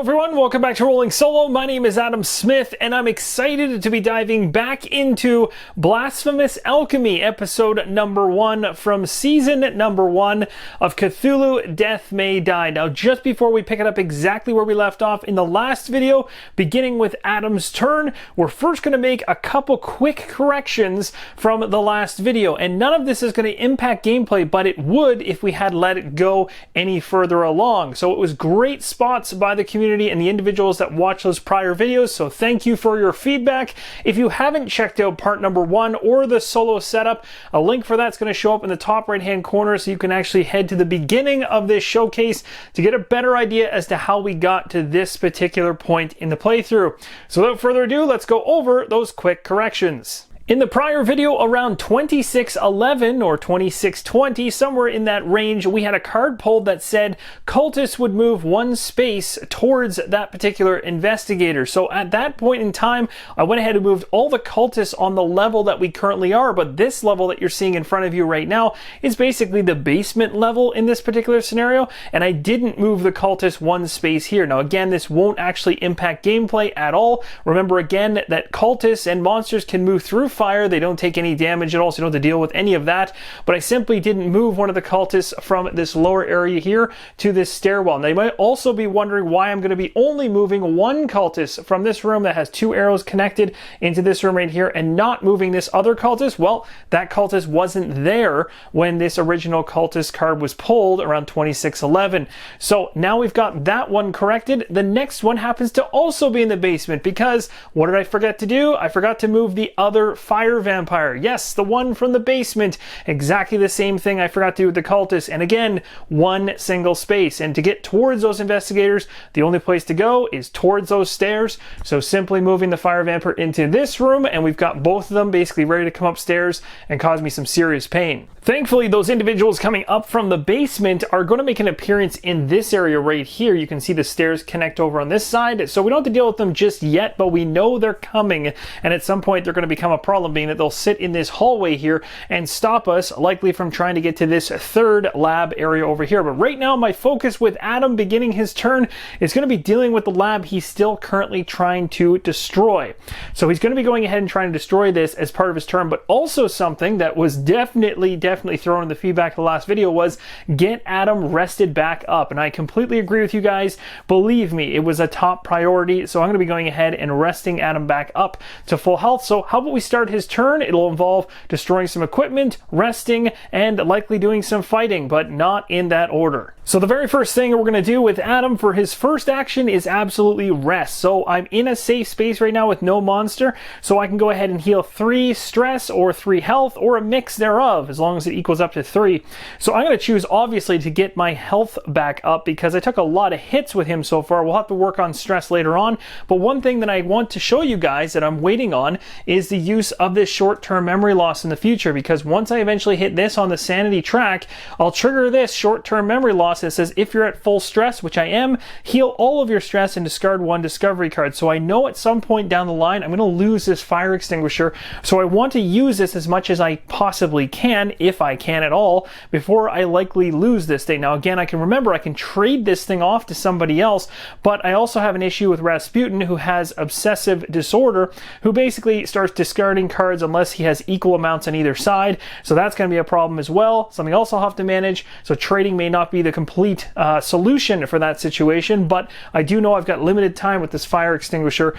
everyone, welcome back to Rolling Solo. My name is Adam Smith, and I'm excited to be diving back into Blasphemous Alchemy, episode number 1 from season number 1 of Cthulhu Death May Die. Now, just before we pick it up exactly where we left off in the last video, beginning with Adam's turn, we're first going to make a couple quick corrections from the last video, and none of this is going to impact gameplay, but it would if we had let it go any further along. So it was great spots by the community and the individuals that watched those prior videos, so thank you for your feedback. If you haven't checked out part number 1 or the solo setup, a link for that's going to show up in the top right hand corner, so you can actually head to the beginning of this showcase to get a better idea as to how we got to this particular point in the playthrough. So without further ado, let's go over those quick corrections. In the prior video, around 2611 or 2620, somewhere in that range, we had a card pulled that said cultists would move 1 space towards that particular investigator. So at that point in time, I went ahead and moved all the cultists on the level that we currently are, but this level that you're seeing in front of you right now is basically the basement level in this particular scenario, and I didn't move the cultists 1 space here. Now again, this won't actually impact gameplay at all. Remember again that cultists and monsters can move through fire. They don't take any damage at all, so you don't have to deal with any of that. But I simply didn't move one of the cultists from this lower area here to this stairwell. Now you might also be wondering why I'm going to be only moving 1 cultist from this room that has 2 arrows connected into this room right here and not moving this other cultist. Well, that cultist wasn't there when this original cultist card was pulled around 2611. So now we've got that one corrected. The next one happens to also be in the basement because what did I forget to do? I forgot to move the other fire vampire. Yes, the one from the basement. Exactly the same thing I forgot to do with the cultist. And again, 1 single space. And to get towards those investigators, the only place to go is towards those stairs. So simply moving the fire vampire into this room, and we've got both of them basically ready to come upstairs and cause me some serious pain. Thankfully, those individuals coming up from the basement are going to make an appearance in this area right here. You can see the stairs connect over on this side, so we don't have to deal with them just yet, but we know they're coming, and at some point they're going to become a problem, being that they'll sit in this hallway here and stop us, likely from trying to get to this 3rd lab area over here. But right now, my focus with Adam beginning his turn is going to be dealing with the lab he's still currently trying to destroy. So he's going to be going ahead and trying to destroy this as part of his turn, but also something that was definitely thrown in the feedback of the last video was get Adam rested back up, and I completely agree with you guys. Believe me, it was a top priority, so I'm going to be going ahead and resting Adam back up to full health. So how about we start his turn? It'll involve destroying some equipment, resting, and likely doing some fighting, but not in that order. So the very first thing we're going to do with Adam for his first action is absolutely rest. So I'm in a safe space right now with no monster, so I can go ahead and heal 3 stress or 3 health or a mix thereof, as long as it equals up to 3. So I'm going to choose obviously to get my health back up because I took a lot of hits with him so far. We'll have to work on stress later on, but one thing that I want to show you guys that I'm waiting on is the use of this short-term memory loss in the future, because once I eventually hit this on the sanity track, I'll trigger this short-term memory loss that says if you're at full stress, which I am, heal all of your stress and discard 1 discovery card. So I know at some point down the line I'm going to lose this fire extinguisher, so I want to use this as much as I possibly can, if I can at all, before I likely lose this thing. Now again, I can trade this thing off to somebody else, but I also have an issue with Rasputin, who has obsessive disorder, who basically starts discarding cards unless he has equal amounts on either side. So that's going to be a problem as well, something else I'll have to manage. So trading may not be the complete solution for that situation, but I do know I've got limited time with this fire extinguisher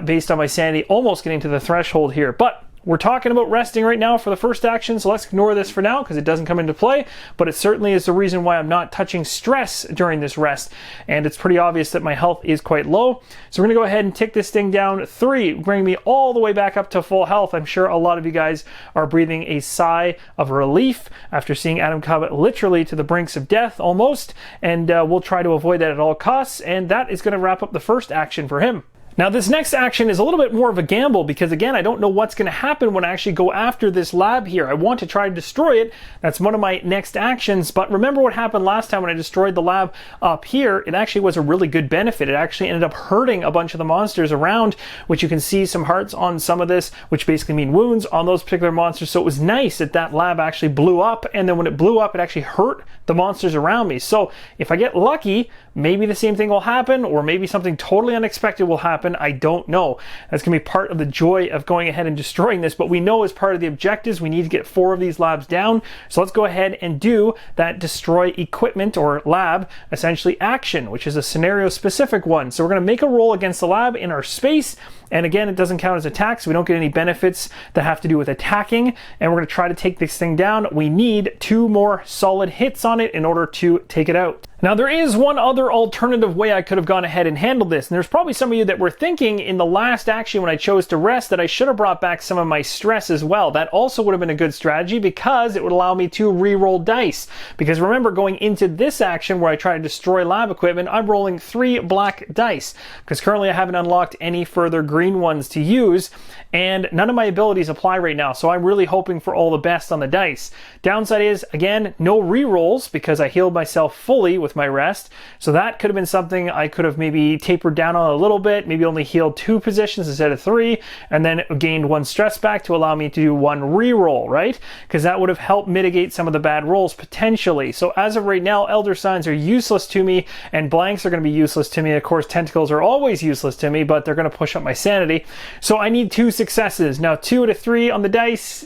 based on my sanity almost getting to the threshold here. But we're talking about resting right now for the first action, so let's ignore this for now because it doesn't come into play, but it certainly is the reason why I'm not touching stress during this rest, and it's pretty obvious that my health is quite low. So we're going to go ahead and tick this thing down 3, bring me all the way back up to full health. I'm sure a lot of you guys are breathing a sigh of relief after seeing Adam come literally to the brinks of death almost, and we'll try to avoid that at all costs, and that is going to wrap up the first action for him. Now this next action is a little bit more of a gamble because again, I don't know what's going to happen when I actually go after this lab here. I want to try to destroy it. That's one of my next actions, but remember what happened last time when I destroyed the lab up here? It actually was a really good benefit. It actually ended up hurting a bunch of the monsters around, which you can see some hearts on some of this, which basically mean wounds on those particular monsters. So it was nice that that lab actually blew up, and then when it blew up, it actually hurt the monsters around me. So if I get lucky, maybe the same thing will happen, or maybe something totally unexpected will happen. I don't know. That's going to be part of the joy of going ahead and destroying this, but we know as part of the objectives, we need to get 4 of these labs down. So let's go ahead and do that destroy equipment or lab, essentially action, which is a scenario specific one. So we're going to make a roll against the lab in our space. And again, it doesn't count as attacks. So we don't get any benefits that have to do with attacking. And we're going to try to take this thing down. We need 2 more solid hits on it in order to take it out. Now there is one other alternative way I could have gone ahead and handled this, and there's probably some of you that were thinking in the last action when I chose to rest that I should have brought back some of my stress as well. That also would have been a good strategy because it would allow me to re-roll dice. Because remember, going into this action where I try to destroy lab equipment, I'm rolling 3 black dice because currently I haven't unlocked any further green ones to use, and none of my abilities apply right now, so I'm really hoping for all the best on the dice. Downside is, again, no re-rolls because I healed myself fully with my rest, so that could have been something I could have maybe tapered down on a little bit, maybe only healed 2 positions instead of 3, and then gained 1 stress back to allow me to do 1 re-roll, right? Because that would have helped mitigate some of the bad rolls potentially. So as of right now, Elder Signs are useless to me, and blanks are going to be useless to me. Of course, tentacles are always useless to me, but they're going to push up my sanity. So I need 2 successes. Now 2 out of 3 on the dice,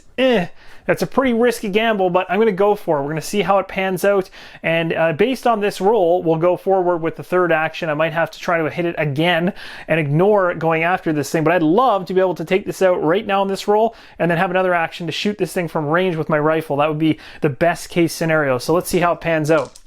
that's a pretty risky gamble, but I'm going to go for it. We're going to see how it pans out, and based on this roll, we'll go forward with the 3rd action. I might have to try to hit it again and ignore going after this thing, but I'd love to be able to take this out right now in this roll and then have another action to shoot this thing from range with my rifle. That would be the best case scenario. So let's see how it pans out.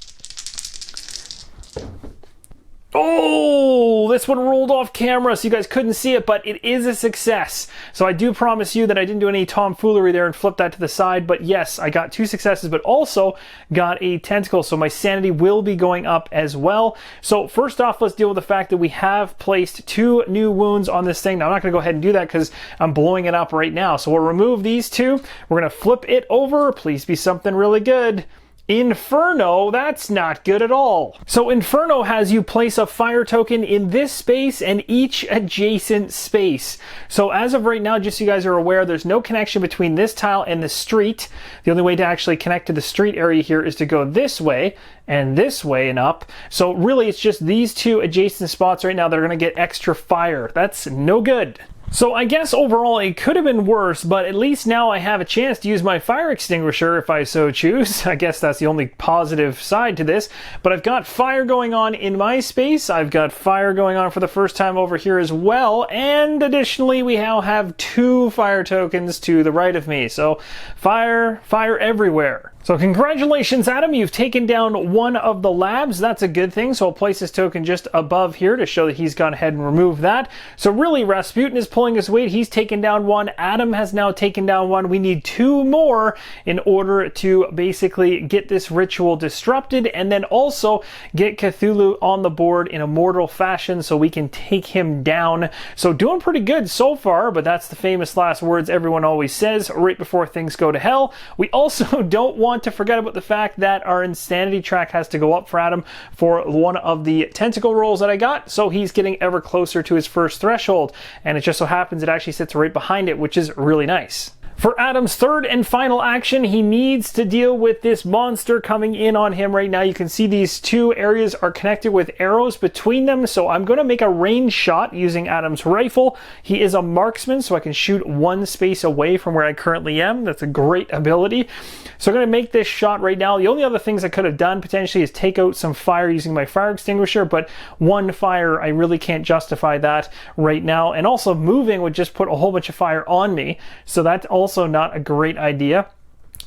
Oh, this one rolled off camera, so you guys couldn't see it, but it is a success. So I do promise you that I didn't do any tomfoolery there and flip that to the side, but yes, I got 2 successes, but also got a tentacle, so my sanity will be going up as well. So first off, let's deal with the fact that we have placed 2 new wounds on this thing. Now, I'm not going to go ahead and do that because I'm blowing it up right now. So we'll remove these 2. We're going to flip it over. Please be something really good. Inferno, that's not good at all. So Inferno has you place a fire token in this space and each adjacent space. So as of right now, just so you guys are aware, there's no connection between this tile and the street. The only way to actually connect to the street area here is to go this way and up. So really it's just these 2 adjacent spots right now that are going to get extra fire. That's no good. So I guess overall it could have been worse, but at least now I have a chance to use my fire extinguisher if I so choose. I guess that's the only positive side to this. But I've got fire going on in my space. I've got fire going on for the first time over here as well. And additionally, we now have 2 fire tokens to the right of me. So fire everywhere. So congratulations, Adam, you've taken down 1 of the labs. That's a good thing. So I'll place this token just above here to show that he's gone ahead and removed that. So really, Rasputin is pulling his weight. He's taken down 1. Adam has now taken down 1. We need 2 more in order to basically get this ritual disrupted and then also get Cthulhu on the board in a mortal fashion so we can take him down. So doing pretty good so far, but that's the famous last words everyone always says right before things go to hell. We also don't want to forget about the fact that our insanity track has to go up for Adam for one of the tentacle rolls that I got, so he's getting ever closer to his first threshold, and it just so happens it actually sits right behind it, which is really nice. For Adam's 3rd and final action, he needs to deal with this monster coming in on him right now. You can see these 2 areas are connected with arrows between them, so I'm going to make a range shot using Adam's rifle. He is a marksman, so I can shoot 1 space away from where I currently am. That's a great ability. So I'm going to make this shot right now. The only other things I could have done potentially is take out some fire using my fire extinguisher, but 1 fire, I really can't justify that right now. And also moving would just put a whole bunch of fire on me, so that's also not a great idea.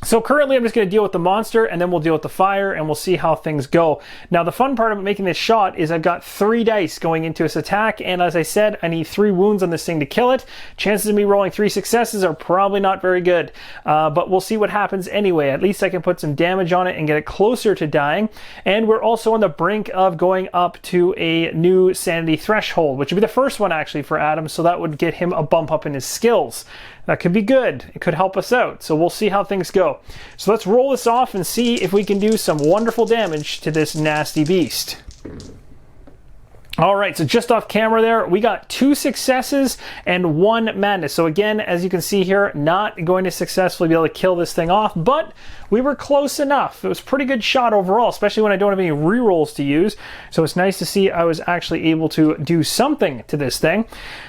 So currently I'm just going to deal with the monster, and then we'll deal with the fire, and we'll see how things go. Now the fun part of making this shot is I've got 3 dice going into this attack, and as I said, I need 3 wounds on this thing to kill it. Chances of me rolling 3 successes are probably not very good, but we'll see what happens anyway. At least I can put some damage on it and get it closer to dying. And we're also on the brink of going up to a new sanity threshold, which would be the first one actually for Adam, so that would get him a bump up in his skills. That could be good. It could help us out. So we'll see how things go. So let's roll this off and see if we can do some wonderful damage to this nasty beast. All right, so just off camera there, we got 2 successes and 1 madness. So again, as you can see here, not going to successfully be able to kill this thing off, but we were close enough. It was a pretty good shot overall, especially when I don't have any rerolls to use. So it's nice to see I was actually able to do something to this thing.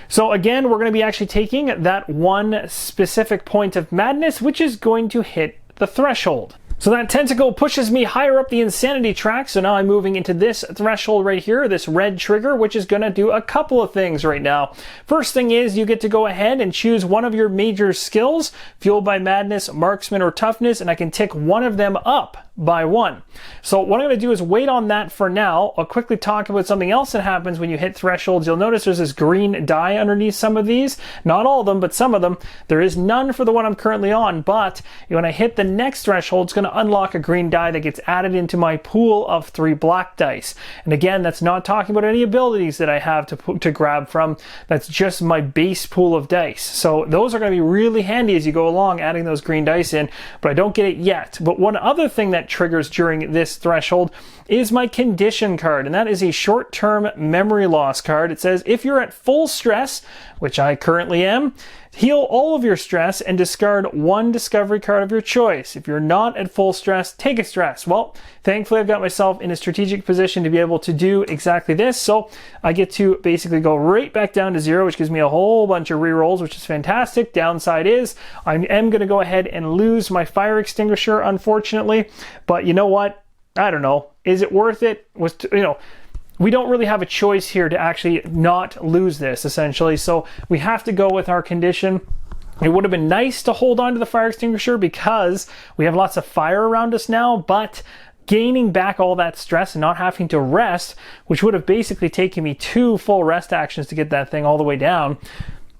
So again, we're going to be actually taking that 1 specific point of madness, which is going to hit the threshold. So that tentacle pushes me higher up the insanity track, so now I'm moving into this threshold right here, this red trigger, which is going to do a couple of things right now. First thing is you get to go ahead and choose one of your major skills, fueled by madness, marksman, or toughness, and I can tick one of them up by 1. So what I'm going to do is wait on that for now. I'll quickly talk about something else that happens when you hit thresholds. You'll notice there's this green die underneath some of these. Not all of them, but some of them. There is none for the one I'm currently on, but when I hit the next threshold, it's going to unlock a green die that gets added into my pool of 3 black dice. And again, that's not talking about any abilities that I have to grab from. That's just my base pool of dice. So those are going to be really handy as you go along, adding those green dice in, but I don't get it yet. But one other thing that triggers during this threshold is my condition card, and that is a short-term memory loss card. It says if you're at full stress, which I currently am, heal all of your stress and discard 1 discovery card of your choice. If you're not at full stress, take a stress. Well, thankfully I've got myself in a strategic position to be able to do exactly this, so I get to basically go right back down to 0, which gives me a whole bunch of rerolls, which is fantastic. Downside is I am going to go ahead and lose my fire extinguisher, unfortunately, but you know what? I don't know. Is it worth it? We don't really have a choice here to actually not lose this, essentially. So we have to go with our condition. It would have been nice to hold on to the fire extinguisher because we have lots of fire around us now, but gaining back all that stress and not having to rest, which would have basically taken me 2 full rest actions to get that thing all the way down.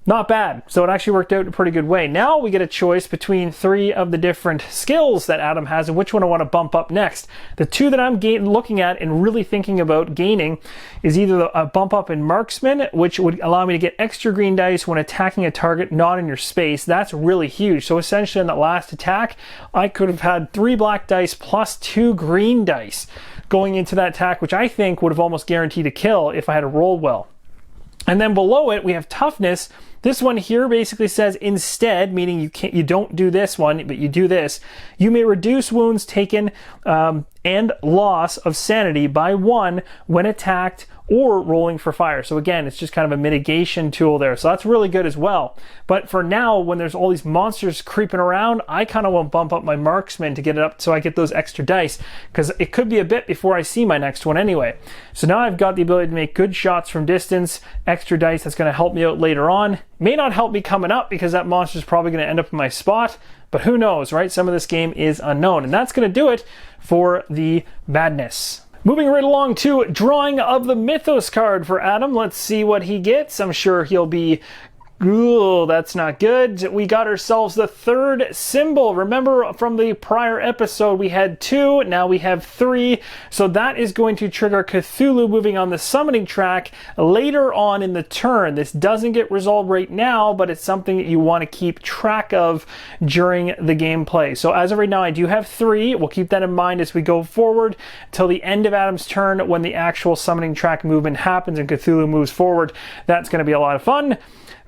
Not bad. So it actually worked out in a pretty good way. Now we get a choice between 3 of the different skills that Adam has and which one I want to bump up next. The 2 that I'm looking at and really thinking about gaining is either a bump up in marksman, which would allow me to get extra green dice when attacking a target not in your space. That's really huge. So essentially in that last attack, I could have had 3 black dice plus 2 green dice going into that attack, which I think would have almost guaranteed a kill if I had rolled well. And then below it, we have toughness. This one here basically says instead, meaning you don't do this one, but you do this. You may reduce wounds taken and loss of sanity by 1 when attacked or rolling for fire. So again, it's just kind of a mitigation tool there. So that's really good as well. But for now, when there's all these monsters creeping around, I kind of want to bump up my marksman to get it up so I get those extra dice, because it could be a bit before I see my next one anyway. So now I've got the ability to make good shots from distance, extra dice that's going to help me out later on. May not help me coming up because that monster is probably going to end up in my spot, but who knows, right? Some of this game is unknown. And that's going to do it for the madness. Moving right along to drawing of the Mythos card for Adam. Let's see what he gets. I'm sure he'll be... Ooh, that's not good. We got ourselves the 3rd symbol. Remember from the prior episode we had 2, now we have 3. So that is going to trigger Cthulhu moving on the summoning track later on in the turn. This doesn't get resolved right now, but it's something that you want to keep track of during the gameplay. So as of right now, I do have 3. We'll keep that in mind as we go forward till the end of Adam's turn when the actual summoning track movement happens and Cthulhu moves forward. That's going to be a lot of fun.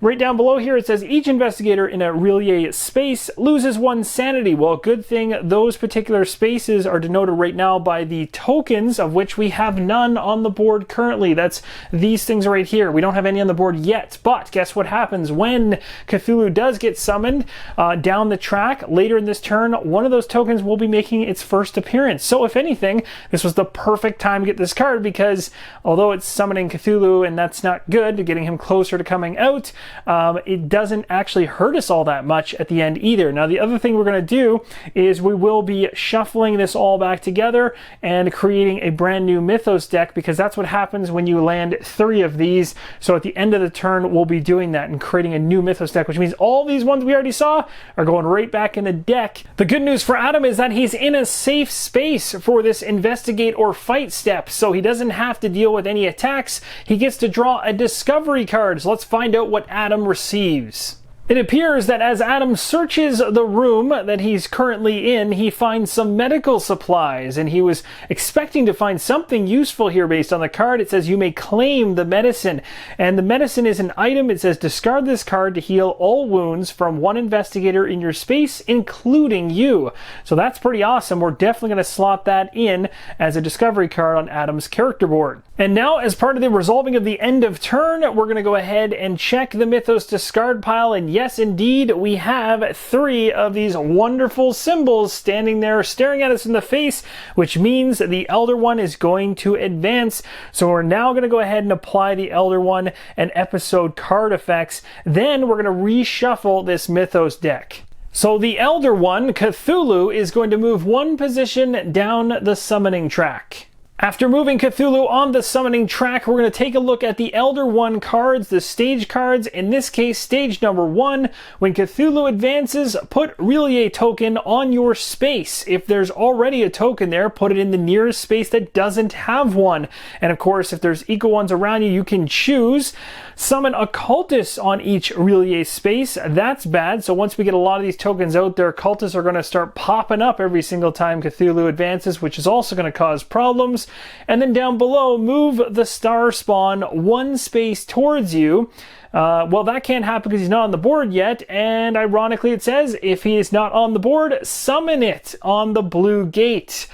Right down below here it says each investigator in a Relie space loses 1 sanity. Well, good thing those particular spaces are denoted right now by the tokens, of which we have none on the board currently. That's these things right here. We don't have any on the board yet, but guess what happens when Cthulhu does get summoned down the track later in this turn? One of those tokens will be making its first appearance. So if anything, this was the perfect time to get this card, because although it's summoning Cthulhu and that's not good, getting him closer to coming out, it doesn't actually hurt us all that much at the end either. Now, the other thing we're going to do is we will be shuffling this all back together and creating a brand new Mythos deck, because that's what happens when you land 3 of these. So at the end of the turn, we'll be doing that and creating a new Mythos deck, which means all these ones we already saw are going right back in the deck. The good news for Adam is that he's in a safe space for this investigate or fight step, so he doesn't have to deal with any attacks. He gets to draw a discovery card. So let's find out what Adam receives. It appears that as Adam searches the room that he's currently in, he finds some medical supplies, and he was expecting to find something useful here based on the card. It says you may claim the medicine, and the medicine is an item. It says discard this card to heal all wounds from 1 investigator in your space, including you. So that's pretty awesome. We're definitely going to slot that in as a discovery card on Adam's character board. And now, as part of the resolving of the end of turn, we're going to go ahead and check the Mythos discard pile, and yes, indeed, we have 3 of these wonderful symbols standing there staring at us in the face, which means the Elder One is going to advance. So we're now going to go ahead and apply the Elder One and episode card effects. Then we're going to reshuffle this Mythos deck. So the Elder One, Cthulhu, is going to move 1 position down the summoning track. After moving Cthulhu on the summoning track, we're going to take a look at the Elder One cards, the stage cards. In this case, stage number 1, when Cthulhu advances, put really a token on your space. If there's already a token there, put it in the nearest space that doesn't have one. And of course, if there's equal ones around you, you can choose. Summon occultists on each Relie space. That's bad. So once we get a lot of these tokens out there, cultists are going to start popping up every single time Cthulhu advances, which is also going to cause problems. And then down below, move the star spawn 1 space towards you. Well, that can't happen because he's not on the board yet. And ironically, it says if he is not on the board, summon it on the blue gate.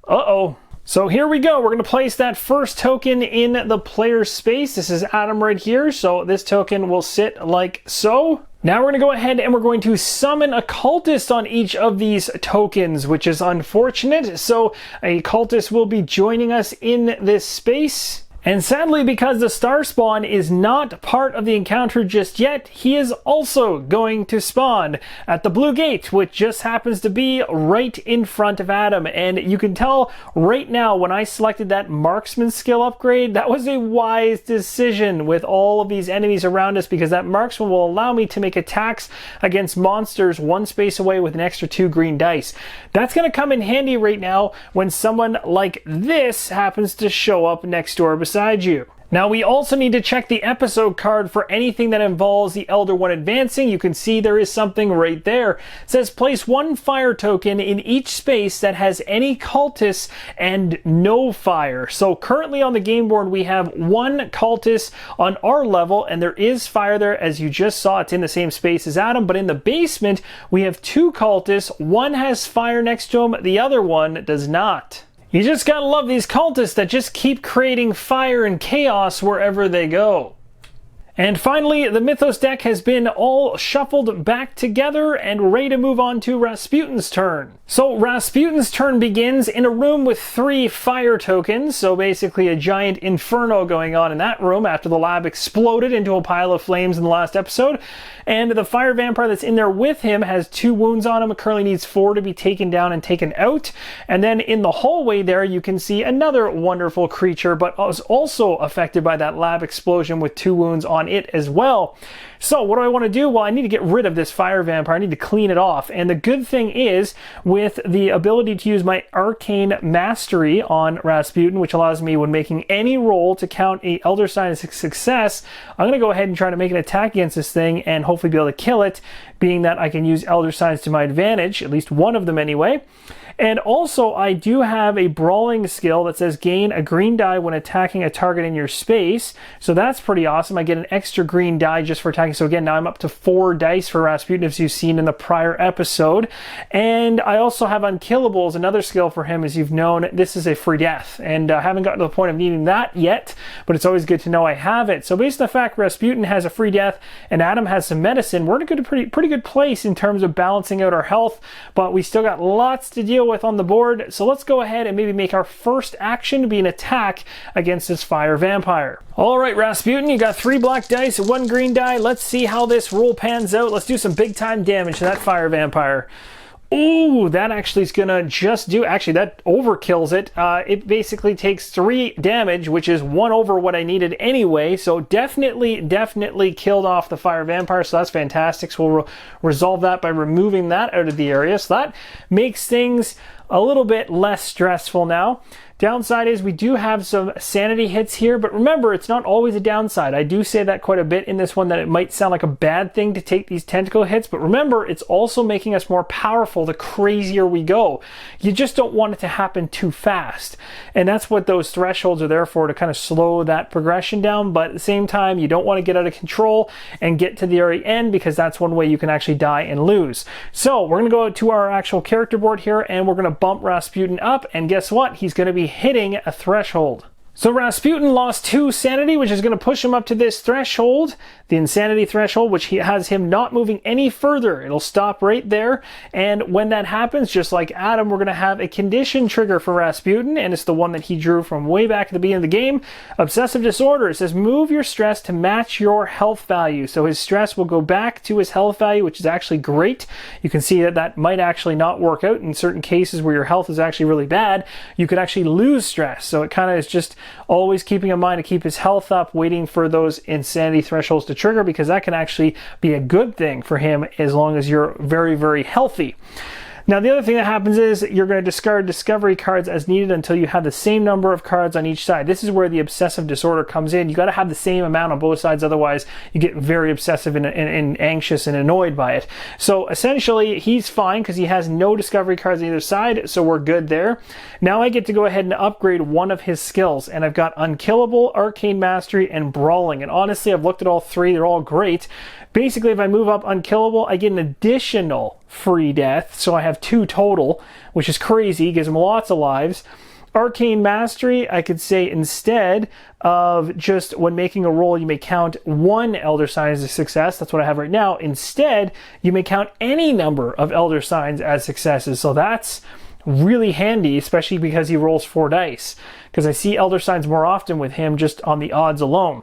Uh-oh. So here we go. We're going to place that first token in the player's space. This is Adam right here. So this token will sit like so. Now we're going to go ahead and we're going to summon a cultist on each of these tokens, which is unfortunate. So a cultist will be joining us in this space. And sadly, because the star spawn is not part of the encounter just yet, he is also going to spawn at the blue gate, which just happens to be right in front of Adam. And you can tell right now when I selected that marksman skill upgrade, that was a wise decision with all of these enemies around us, because that marksman will allow me to make attacks against monsters 1 space away with an extra 2 green dice. That's going to come in handy right now when someone like this happens to show up next door beside you. Now we also need to check the episode card for anything that involves the Elder One advancing. You can see there is something right there. It says place 1 fire token in each space that has any cultists and no fire. So currently on the game board we have 1 cultist on our level, and there is fire there as you just saw. It's in the same space as Adam, but in the basement we have 2 cultists. 1 has fire next to him, the other one does not. You just gotta love these cultists that just keep creating fire and chaos wherever they go. And finally, the Mythos deck has been all shuffled back together and ready to move on to Rasputin's turn. So Rasputin's turn begins in a room with 3 fire tokens, so basically a giant inferno going on in that room after the lab exploded into a pile of flames in the last episode. And the fire vampire that's in there with him has 2 wounds on him. It currently needs 4 to be taken down and taken out. And then in the hallway there, you can see another wonderful creature, but was also affected by that lab explosion with 2 wounds on it as well. So what do I want to do? Well, I need to get rid of this fire vampire. I need to clean it off. And the good thing is, with the ability to use my Arcane Mastery on Rasputin, which allows me when making any roll to count a Elder Sign as a success, I'm going to go ahead and try to make an attack against this thing and hopefully be able to kill it, being that I can use Elder Signs to my advantage, at least one of them anyway. And also, I do have a brawling skill that says gain a green die when attacking a target in your space. So that's pretty awesome. I get an extra green die just for attacking. So again, now I'm up to 4 dice for Rasputin, as you've seen in the prior episode. And I also have Unkillables, another skill for him. As you've known, this is a free death. And I haven't gotten to the point of needing that yet, but it's always good to know I have it. So based on the fact Rasputin has a free death and Adam has some medicine, we're in a pretty good place in terms of balancing out our health, but we still got lots to deal with with on the board. So let's go ahead and maybe make our first action to be an attack against this fire vampire. All right, Rasputin, you got 3 black dice, 1 green die. Let's see how this roll pans out. Let's do some big time damage to that fire vampire. Ooh, that actually is gonna just do, actually that overkills it. It basically takes 3 damage, which is 1 over what I needed anyway. So definitely killed off the fire vampire. So that's fantastic. So we'll resolve that by removing that out of the area. So that makes things a little bit less stressful now. Downside is we do have some sanity hits here, but remember, it's not always a downside. I do say that quite a bit in this one, that it might sound like a bad thing to take these tentacle hits, but remember, it's also making us more powerful the crazier we go. You just don't want it to happen too fast. And that's what those thresholds are there for, to kind of slow that progression down, but at the same time, you don't want to get out of control and get to the very end, because that's one way you can actually die and lose. So we're going to go to our actual character board here, and we're going to bump Rasputin up, and guess what? He's going to be hitting a threshold. So Rasputin lost 2 sanity, which is going to push him up to this threshold, the insanity threshold, which has him not moving any further. It'll stop right there. And when that happens, just like Adam, we're going to have a condition trigger for Rasputin, and it's the one that he drew from way back at the beginning of the game. Obsessive disorder. It says move your stress to match your health value. So his stress will go back to his health value, which is actually great. You can see that that might actually not work out in certain cases where your health is actually really bad. You could actually lose stress. So it kind of is just always keeping in mind to keep his health up, waiting for those insanity thresholds to trigger, because that can actually be a good thing for him as long as you're very healthy. Now, the other thing that happens is you're going to discard discovery cards as needed until you have the same number of cards on each side. This is where the obsessive disorder comes in. You got to have the same amount on both sides, otherwise you get very obsessive and anxious and annoyed by it. So essentially, he's fine because he has no discovery cards on either side, so we're good there. Now I get to go ahead and upgrade one of his skills, and I've got Unkillable, Arcane Mastery, and Brawling. And honestly, I've looked at all 3. They're all great. Basically, if I move up Unkillable, I get an additional free death, so I have 2 total, which is crazy, gives him lots of lives. Arcane Mastery, I could say instead of just when making a roll, you may count 1 Elder Sign as a success. That's what I have right now. Instead, you may count any number of Elder Signs as successes. So that's really handy, especially because he rolls 4 dice, because I see Elder Signs more often with him just on the odds alone.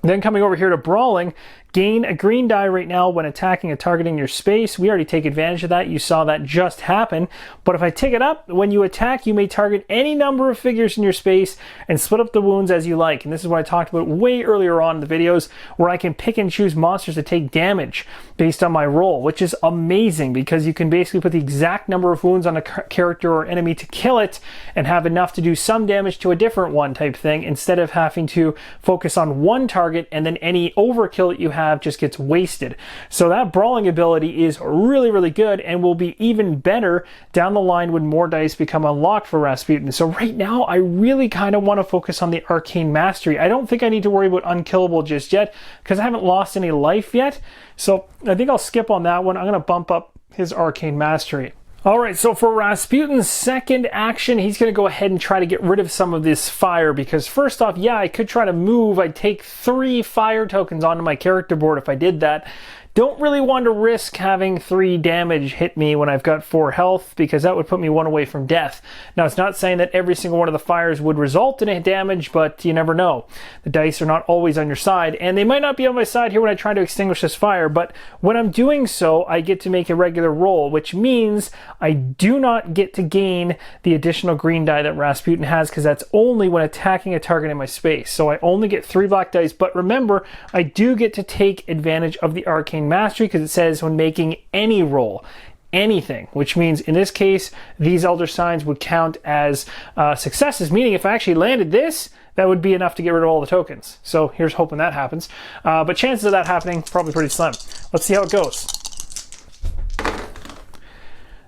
Then coming over here to Brawling, gain a green die right now when attacking and targeting your space. We already take advantage of that. You saw that just happen. But if I take it up, when you attack, you may target any number of figures in your space and split up the wounds as you like. And this is what I talked about way earlier on in the videos, where I can pick and choose monsters to take damage based on my roll, which is amazing because you can basically put the exact number of wounds on a character or enemy to kill it and have enough to do some damage to a different one type thing, instead of having to focus on one target and then any overkill that you have just gets wasted. So that Brawling ability is really good and will be even better down the line when more dice become unlocked for Rasputin. So right now I really kind of want to focus on the Arcane Mastery. I don't think I need to worry about Unkillable just yet because I haven't lost any life yet. So I think I'll skip on that one. I'm going to bump up his Arcane Mastery. Alright, so for Rasputin's second action, he's going to go ahead and try to get rid of some of this fire, because first off, yeah, I could try to move. I'd take 3 fire tokens onto my character board if I did that. Don't really want to risk having 3 damage hit me when I've got 4 health, because that would put me 1 away from death. Now, it's not saying that every single one of the fires would result in a damage, but you never know. The dice are not always on your side, and they might not be on my side here when I try to extinguish this fire, but when I'm doing so, I get to make a regular roll, which means I do not get to gain the additional green die that Rasputin has, because that's only when attacking a target in my space. So I only get 3 black dice, but remember, I do get to take advantage of the Arcane Mastery, because it says when making any roll, anything, which means in this case these Elder Signs would count as successes, meaning if I actually landed this, that would be enough to get rid of all the tokens. So here's hoping that happens, but chances of that happening probably pretty slim. Let's see how it goes.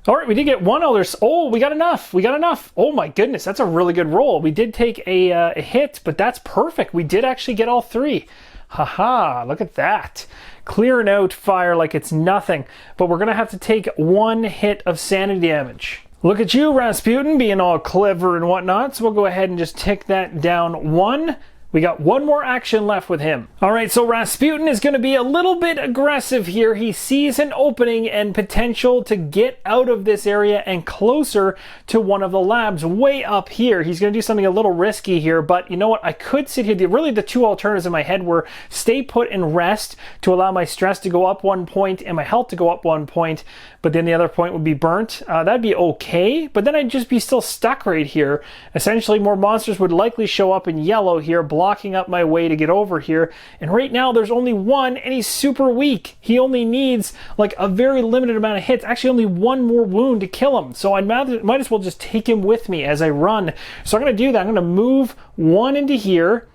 All right, we did get 1 Elder. Oh, we got enough. We got enough. Oh my goodness, that's a really good roll. We did take a hit, but that's perfect. We did actually get all 3. Haha, look at that. Clearing out fire like it's nothing. But we're going to have to take 1 hit of sanity damage. Look at you, Rasputin, being all clever and whatnot. So we'll go ahead and just tick that down 1. We got one more action left with him. All right, so Rasputin is going to be a little bit aggressive here. He sees an opening and potential to get out of this area and closer to one of the labs way up here. He's going to do something a little risky here, but you know what? I could sit here. Really, the two alternatives in my head were stay put and rest to allow my stress to go up 1 point and my health to go up 1 point, but then the other point would be burnt. That'd be okay, but then I'd just be still stuck right here. Essentially, more monsters would likely show up in yellow here, blocking up my way to get over here. And right now there's only one, and he's super weak. He only needs like a very limited amount of hits, actually only one more wound to kill him. So I might as well just take him with me as I run. So I'm going to do that. I'm going to move 1 into here,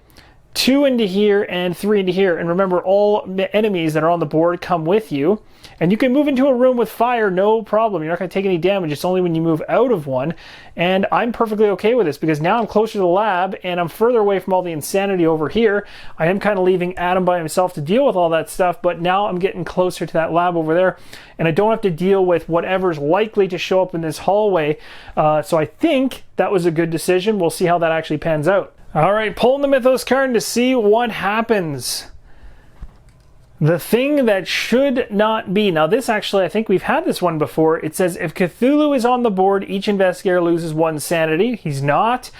2 into here, and 3 into here. And remember, all enemies that are on the board come with you. And you can move into a room with fire, no problem. You're not going to take any damage. It's only when you move out of one. And I'm perfectly okay with this because now I'm closer to the lab and I'm further away from all the insanity over here. I am kind of leaving Adam by himself to deal with all that stuff, but now I'm getting closer to that lab over there and I don't have to deal with whatever's likely to show up in this hallway. So I think that was a good decision. We'll see how that actually pans out. All right, pulling the Mythos card to see what happens. The thing that should not be. Now this actually, I think we've had this one before. It says if Cthulhu is on the board, each investigator loses 1 sanity. He's not.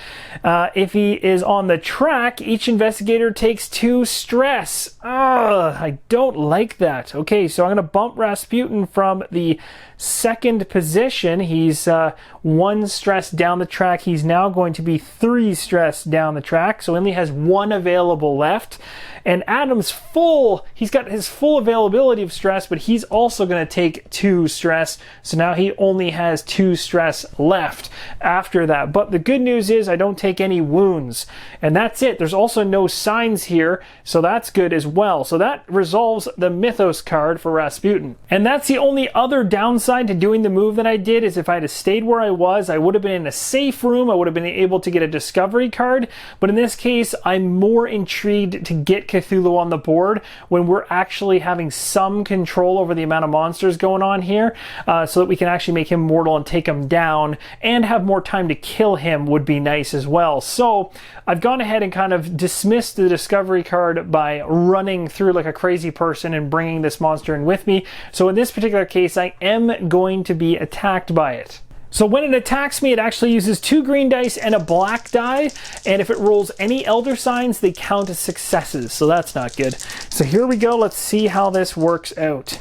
If he is on the track, each investigator takes 2 stress. Ugh, I don't like that. Okay, so I'm going to bump Rasputin from the 2nd position. He's 1 stress down the track. He's now going to be 3 stress down the track. So he only has 1 available left. And Adam's full. He's got his full availability of stress, but he's also going to take 2 stress. So now he only has 2 stress left after that. But the good news is I don't take any wounds. And that's it. There's also no signs here, so that's good as well. So that resolves the Mythos card for Rasputin. And that's the only other downside to doing the move that I did, is if I had stayed where I was, I would have been in a safe room. I would have been able to get a discovery card. But in this case, I'm more intrigued to get Cthulhu on the board when we're actually having some control over the amount of monsters going on here, so that we can actually make him mortal and take him down and have more time to kill him would be nice as well. So I've gone ahead and kind of dismissed the discovery card by running through like a crazy person and bringing this monster in with me. So in this particular case, I am going to be attacked by it. So when it attacks me, it actually uses 2 green dice and a black die, and if it rolls any elder signs, they count as successes, so that's not good. So here we go, let's see how this works out.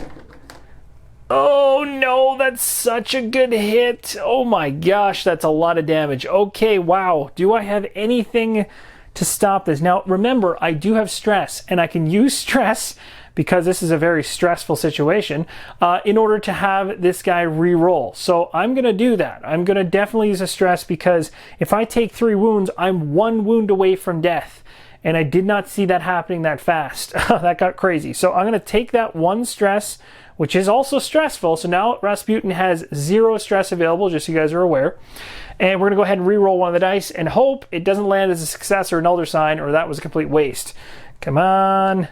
Oh no, that's such a good hit. Oh my gosh, that's a lot of damage. Okay, wow. Do I have anything to stop this? Now remember, I do have stress, and I can use stress because this is a very stressful situation, in order to have this guy re-roll. So I'm going to do that. I'm going to definitely use a stress because if I take 3 wounds, I'm 1 wound away from death. And I did not see that happening that fast. That got crazy. So I'm going to take that 1 stress, which is also stressful. So now Rasputin has 0 stress available, just so you guys are aware. And we're going to go ahead and re-roll 1 of the dice and hope it doesn't land as a success or an elder sign, or that was a complete waste. Come on.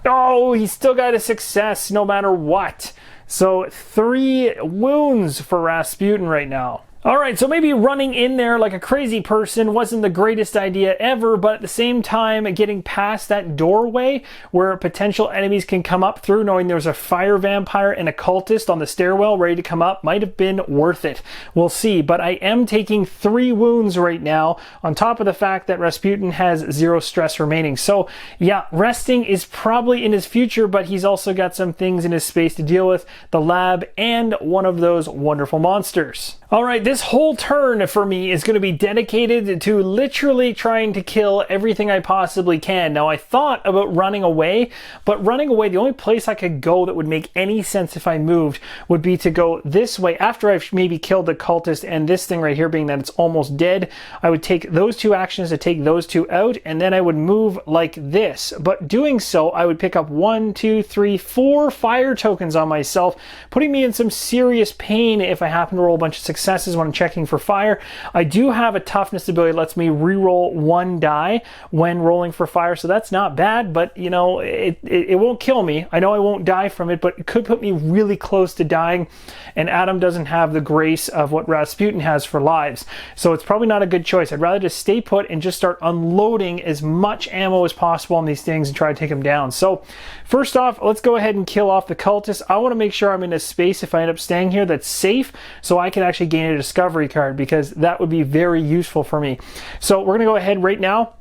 Oh, he still got a success no matter what. So 3 wounds for Rasputin right now. All right, so maybe running in there like a crazy person wasn't the greatest idea ever, but at the same time, getting past that doorway where potential enemies can come up through, knowing there's a fire vampire and a cultist on the stairwell ready to come up, might have been worth it. We'll see, but I am taking 3 wounds right now, on top of the fact that Rasputin has 0 stress remaining. So yeah, resting is probably in his future, but he's also got some things in his space to deal with, the lab and one of those wonderful monsters. All right, this whole turn for me is going to be dedicated to literally trying to kill everything I possibly can. Now, I thought about running away, but running away, the only place I could go that would make any sense if I moved would be to go this way. After I've maybe killed the cultist and this thing right here being that it's almost dead, I would take those 2 actions to take those 2 out, and then I would move like this. But doing so, I would pick up 1, 2, 3, 4 fire tokens on myself, putting me in some serious pain if I happen to roll a bunch of success successes when I'm checking for fire. I do have a toughness ability that lets me reroll 1 die when rolling for fire, so that's not bad, but you know, it won't kill me. I know I won't die from it, but it could put me really close to dying, and Adam doesn't have the grace of what Rasputin has for lives, so it's probably not a good choice. I'd rather just stay put and just start unloading as much ammo as possible on these things and try to take them down. So first off, let's go ahead and kill off the cultist. I want to make sure I'm in a space, if I end up staying here, that's safe, so I can actually gain a discovery card, because that would be very useful for me. So we're going to go ahead right now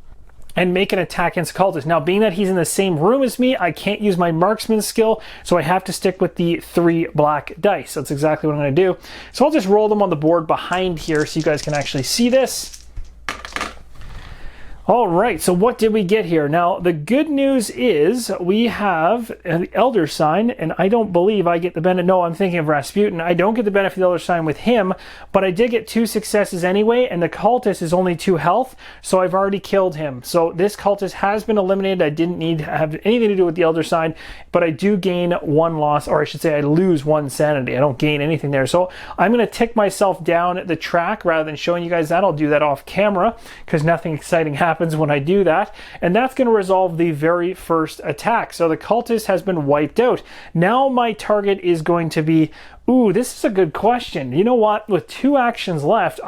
and make an attack against the cultist. Now, being that he's in the same room as me, I can't use my marksman skill, so I have to stick with the 3 black dice. That's exactly what I'm going to do. So I'll just roll them on the board behind here so you guys can actually see this. All right, so what did we get here? Now, the good news is we have the Elder Sign, and I don't believe I get the benefit. No, I'm thinking of Rasputin. I don't get the benefit of the Elder Sign with him, but I did get 2 successes anyway, and the cultist is only 2 health, so I've already killed him. So this cultist has been eliminated. I didn't need to have anything to do with the Elder Sign, but I do gain 1 loss, or I should say I lose 1 sanity. I don't gain anything there. So I'm going to tick myself down the track rather than showing you guys that. I'll do that off camera, because nothing exciting happens when I do that, and that's going to resolve the very first attack. So the cultist has been wiped out. Now my target is going to be, ooh, this is a good question. You know what? With 2 actions left,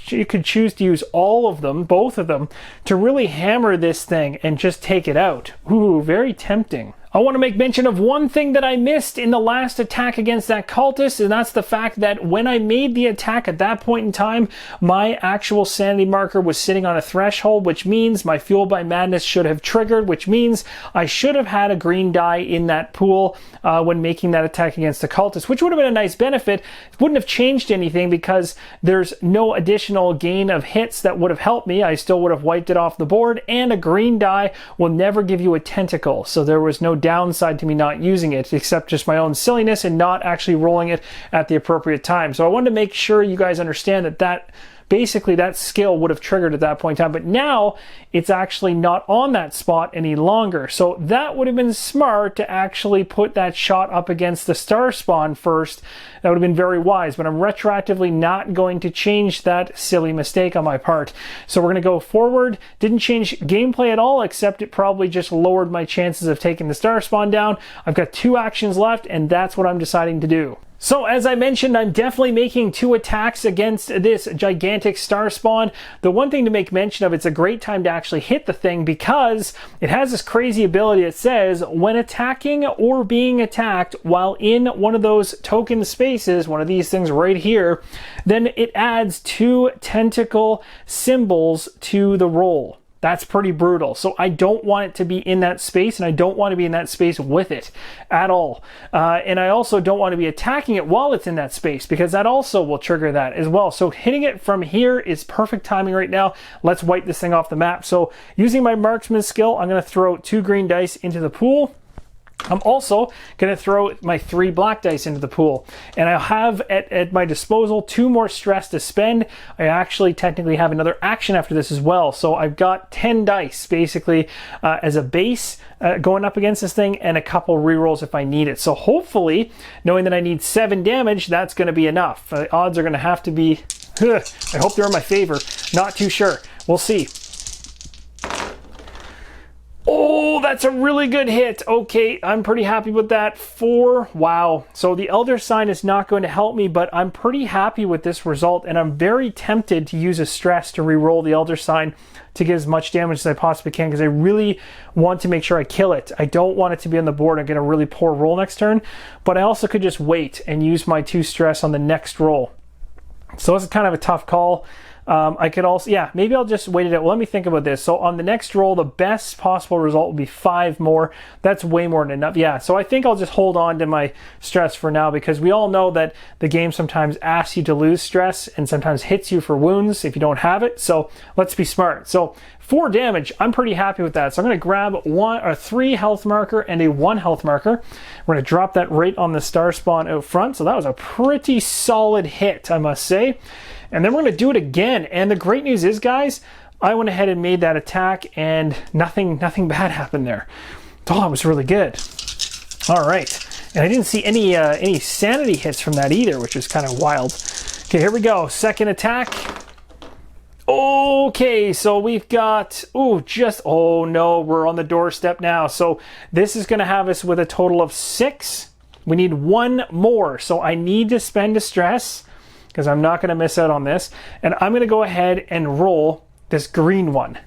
you could choose to use all of them, both of them, to really hammer this thing and just take it out. Ooh, very tempting. I want to make mention of one thing that I missed in the last attack against that cultist, and that's the fact that when I made the attack at that point in time, my actual sanity marker was sitting on a threshold, which means my Fueled by Madness should have triggered, which means I should have had a green die in that pool when making that attack against the cultist, which would have been a nice benefit. It wouldn't have changed anything because there's no additional gain of hits that would have helped me. I still would have wiped it off the board, and a green die will never give you a tentacle, so there was no downside to me not using it, except just my own silliness and not actually rolling it at the appropriate time. So I wanted to make sure you guys understand that basically that skill would have triggered at that point in time, but now it's actually not on that spot any longer. So that would have been smart to actually put that shot up against the star spawn first. That would have been very wise, but I'm retroactively not going to change that silly mistake on my part. So we're going to go forward. Didn't change gameplay at all, except it probably just lowered my chances of taking the star spawn down. I've got 2 actions left, and that's what I'm deciding to do. So as I mentioned, I'm definitely making 2 attacks against this gigantic star spawn. The one thing to make mention of, it's a great time to actually hit the thing, because it has this crazy ability that says when attacking or being attacked while in one of those token spaces, one of these things right here, then it adds 2 tentacle symbols to the roll. That's pretty brutal. So I don't want it to be in that space, and I don't want to be in that space with it at all. And I also don't want to be attacking it while it's in that space, because that also will trigger that as well. So hitting it from here is perfect timing right now. Let's wipe this thing off the map. So using my marksman skill, I'm going to throw 2 green dice into the pool. I'm also going to throw my 3 black dice into the pool, and I'll have at my disposal 2 more stress to spend. I actually technically have another action after this as well, so I've got 10 dice basically as a base going up against this thing, and a couple rerolls if I need it. So hopefully, knowing that I need 7 damage, that's going to be enough. The odds are going to have to be, I hope they're in my favor, not too sure. We'll see. Oh, that's a really good hit. Okay, I'm pretty happy with that. 4. Wow. So the Elder Sign is not going to help me, but I'm pretty happy with this result, and I'm very tempted to use a stress to re-roll the Elder Sign to get as much damage as I possibly can, because I really want to make sure I kill it. I don't want it to be on the board and get a really poor roll next turn, but I also could just wait and use my 2 stress on the next roll. So this is kind of a tough call. I could also, yeah, maybe I'll just wait it out. Well, let me think about this. So on the next roll, the best possible result will be 5 more. That's way more than enough. Yeah, so I think I'll just hold on to my stress for now, because we all know that the game sometimes asks you to lose stress and sometimes hits you for wounds if you don't have it. So let's be smart. So 4 damage, I'm pretty happy with that. So I'm going to grab 3 health marker and a 1 health marker. We're going to drop that right on the star spawn out front. So that was a pretty solid hit, I must say. And then we're going to do it again. And the great news is, guys, I went ahead and made that attack, and nothing bad happened there. Oh, it was really good. All right. And I didn't see any sanity hits from that either, which is kind of wild. Okay, here we go. Second attack. Okay, so we've got, oh no, we're on the doorstep now. So this is going to have us with a total of 6. We need 1 more. So I need to spend a stress because I'm not going to miss out on this. And I'm going to go ahead and roll this green one.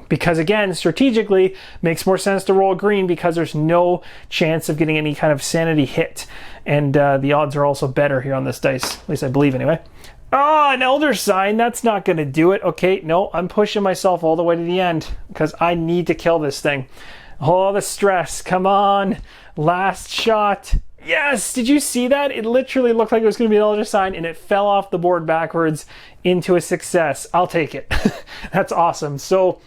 Because again, strategically, makes more sense to roll green because there's no chance of getting any kind of sanity hit. And the odds are also better here on this dice. At least I believe anyway. Oh, an Elder Sign. That's not going to do it. Okay, no, I'm pushing myself all the way to the end because I need to kill this thing. Oh, the stress. Come on. Last shot. Yes! Did you see that? It literally looked like it was going to be an Elder Sign and it fell off the board backwards into a success. I'll take it. That's awesome. So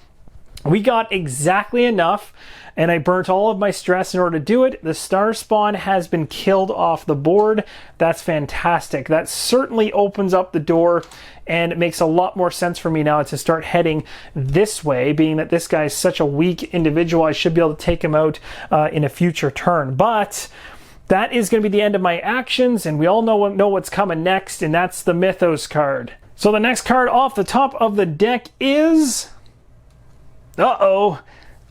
we got exactly enough, and I burnt all of my stress in order to do it. The star spawn has been killed off the board. That's fantastic. That certainly opens up the door, and it makes a lot more sense for me now to start heading this way, being that this guy is such a weak individual. I should be able to take him out in a future turn. But that is going to be the end of my actions, and we all know what's coming next, and that's the Mythos card. So the next card off the top of the deck is... Uh-oh.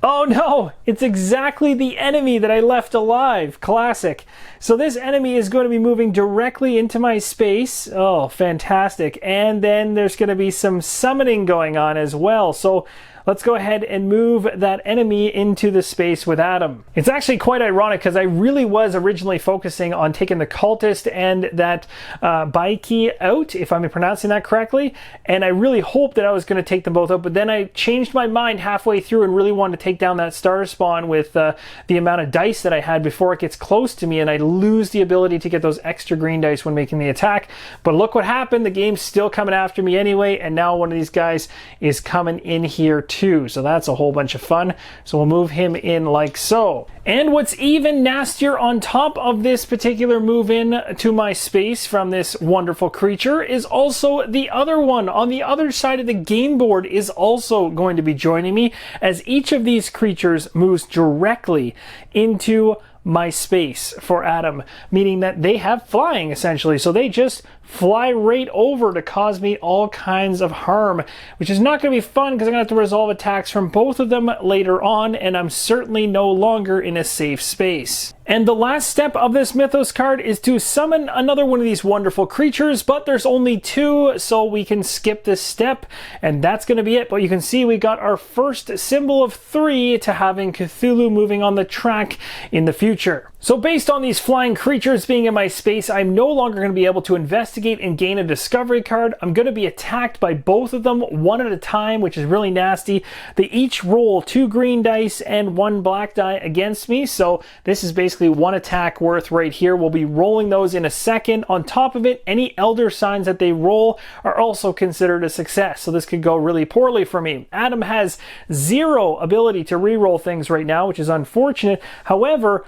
Oh no, it's exactly the enemy that I left alive. Classic. So this enemy is going to be moving directly into my space. Oh, fantastic. And then there's going to be some summoning going on as well. So let's go ahead and move that enemy into the space with Adam. It's actually quite ironic because I really was originally focusing on taking the cultist and that Baiki out, if I'm pronouncing that correctly, and I really hoped that I was going to take them both out, but then I changed my mind halfway through and really wanted to take down that star spawn with the amount of dice that I had before it gets close to me, and I lose the ability to get those extra green dice when making the attack. But look what happened. The game's still coming after me anyway, and now one of these guys is coming in here too. So that's a whole bunch of fun. So we'll move him in like so. And what's even nastier on top of this particular move in to my space from this wonderful creature is also the other one on the other side of the game board is also going to be joining me, as each of these creatures moves directly into my space for Adam, meaning that they have flying essentially. So they just fly right over to cause me all kinds of harm, which is not going to be fun because I'm going to have to resolve attacks from both of them later on, and I'm certainly no longer in a safe space. And the last step of this Mythos card is to summon another one of these wonderful creatures, but there's only 2, so we can skip this step, and that's going to be it. But you can see we got our first symbol of 3 to having Cthulhu moving on the track in the future. So based on these flying creatures being in my space, I'm no longer going to be able to investigate and gain a discovery card. I'm going to be attacked by both of them one at a time, which is really nasty. They each roll 2 green dice and 1 black die against me, so this is basically 1 attack worth right here. We'll be rolling those in a second. On top of it, any elder signs that they roll are also considered a success, so this could go really poorly for me. Adam has 0 ability to reroll things right now, which is unfortunate. However,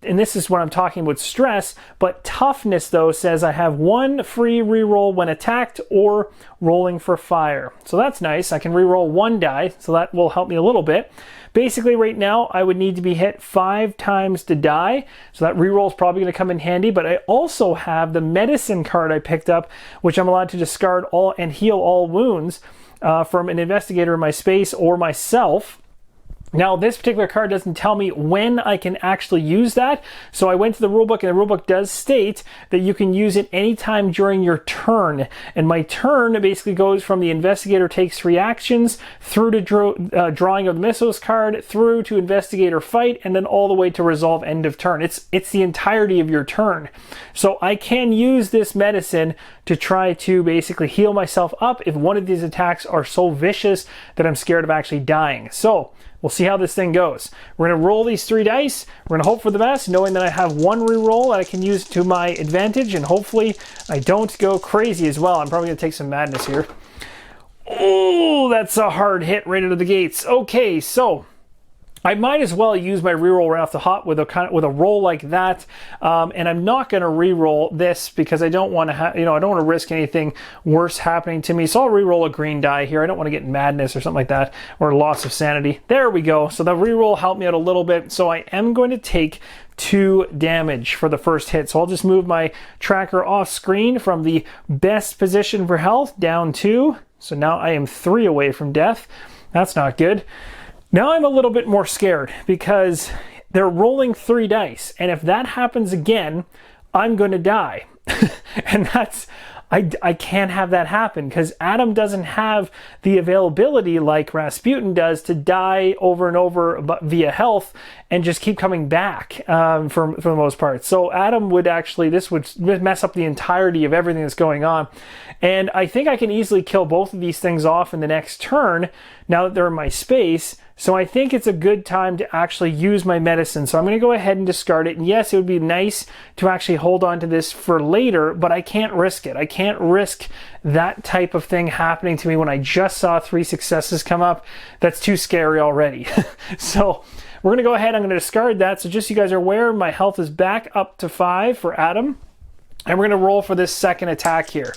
and this is what I'm talking with stress, but toughness though says I have 1 free reroll when attacked or rolling for fire. So that's nice. I can reroll 1 die, so that will help me a little bit. Basically right now I would need to be hit 5 times to die, so that reroll is probably going to come in handy. But I also have the medicine card I picked up, which I'm allowed to discard all and heal all wounds from an investigator in my space or myself. Now, this particular card doesn't tell me when I can actually use that, so I went to the rulebook, and the rulebook does state that you can use it anytime during your turn. And my turn basically goes from the investigator takes 3 actions, through to drawing of the Mythos card, through to investigator fight, and then all the way to resolve end of turn. It's the entirety of your turn. So I can use this medicine to try to basically heal myself up if one of these attacks are so vicious that I'm scared of actually dying. So we'll see how this thing goes. We're going to roll these 3 dice. We're going to hope for the best, knowing that I have 1 reroll that I can use to my advantage, and hopefully I don't go crazy as well. I'm probably going to take some madness here. Oh, that's a hard hit right out of the gates. Okay, so I might as well use my reroll right off the hop with a roll like that, and I'm not going to reroll this because I don't want to I don't want to risk anything worse happening to me. So I'll reroll a green die here. I don't want to get madness or something like that, or loss of sanity. There we go. So the reroll helped me out a little bit. So I am going to take 2 damage for the first hit. So I'll just move my tracker off screen from the best position for health down 2. So now I am 3 away from death. That's not good. Now I'm a little bit more scared because they're rolling 3 dice. And if that happens again, I'm going to die. And that's... I can't have that happen because Adam doesn't have the availability like Rasputin does to die over and over via health and just keep coming back for the most part. So Adam would actually, this would mess up the entirety of everything that's going on. And I think I can easily kill both of these things off in the next turn now that they're in my space. So I think it's a good time to actually use my medicine. So I'm going to go ahead and discard it. And yes, it would be nice to actually hold on to this for later, but I can't risk it. I can't risk that type of thing happening to me when I just saw 3 successes come up. That's too scary already. So we're going to go ahead. I'm going to discard that. So just so you guys are aware, my health is back up to 5 for Adam. And we're going to roll for this second attack here.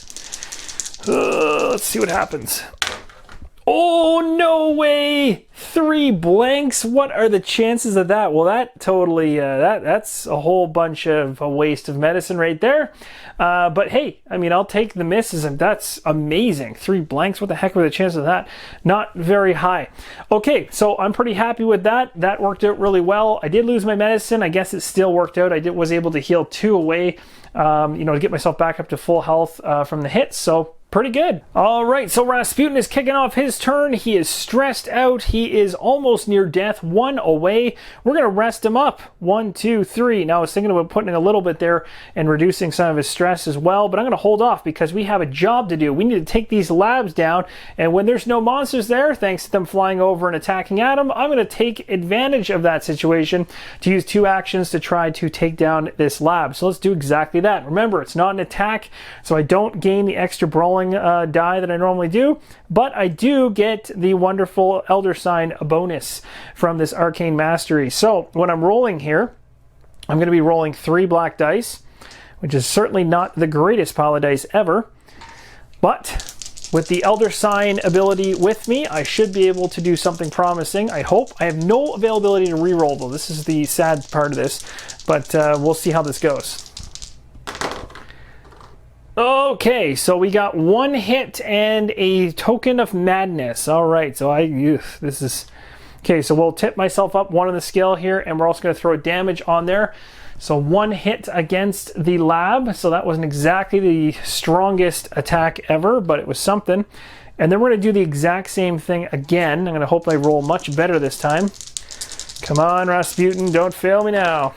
Let's see what happens. Oh, no way! 3 blanks? What are the chances of that? Well, that totally, that's a whole bunch of a waste of medicine right there. But hey, I mean, I'll take the misses, and that's amazing. 3 blanks, what the heck were the chances of that? Not very high. Okay, so I'm pretty happy with that. That worked out really well. I did lose my medicine. I guess it still worked out. I was able to heal 2 away, to get myself back up to full health from the hits, so pretty good. All right, so Rasputin is kicking off his turn. He is stressed out. He is almost near death, 1 away. We're going to rest him up. 1, 2, 3. Now, I was thinking about putting in a little bit there and reducing some of his stress as well, but I'm going to hold off because we have a job to do. We need to take these labs down, and when there's no monsters there, thanks to them flying over and attacking Adam, I'm going to take advantage of that situation to use 2 actions to try to take down this lab. So let's do exactly that. Remember, it's not an attack, so I don't gain the extra brawling die that I normally do, but I do get the wonderful Elder Sign bonus from this Arcane Mastery. So when I'm rolling here, I'm going to be rolling 3 black dice, which is certainly not the greatest pile of dice ever, but with the Elder Sign ability with me, I should be able to do something promising, I hope. I have no availability to reroll, though. This is the sad part of this, but we'll see how this goes. Okay, so we got 1 hit and a token of madness. All right, so this is... Okay, so we'll tip myself up 1 on the scale here, and we're also going to throw damage on there. So 1 hit against the lab. So that wasn't exactly the strongest attack ever, but it was something. And then we're going to do the exact same thing again. I'm going to hope I roll much better this time. Come on, Rasputin, don't fail me now.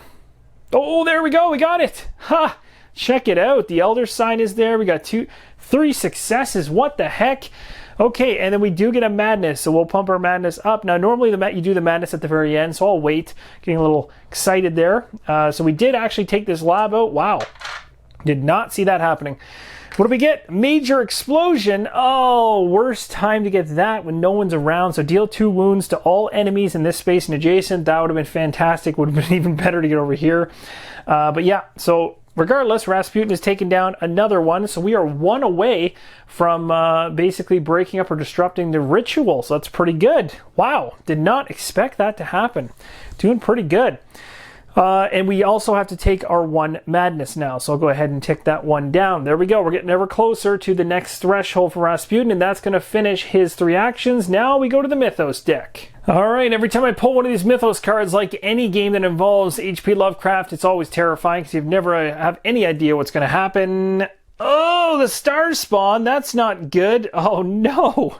Oh, there we go, we got it. Ha! Check it out. The Elder Sign is there. We got 3 successes. What the heck? Okay, and then we do get a madness, so we'll pump our madness up. Now, normally you do the madness at the very end, so I'll wait. Getting a little excited there. So we did actually take this lab out. Wow. Did not see that happening. What do we get? Major explosion. Oh, worst time to get that when no one's around. So deal 2 wounds to all enemies in this space and adjacent. That would have been fantastic. Would have been even better to get over here. But yeah, so... regardless, Rasputin has taken down another one, so we are 1 away from basically breaking up or disrupting the ritual, so that's pretty good. Wow, did not expect that to happen. Doing pretty good. And we also have to take our 1 madness now, so I'll go ahead and tick that 1 down. There we go, we're getting ever closer to the next threshold for Rasputin, and that's going to finish his 3 actions. Now we go to the Mythos deck. Alright, every time I pull one of these Mythos cards, like any game that involves H.P. Lovecraft, it's always terrifying because you never have any idea what's going to happen. Oh, the star spawn, that's not good. Oh no.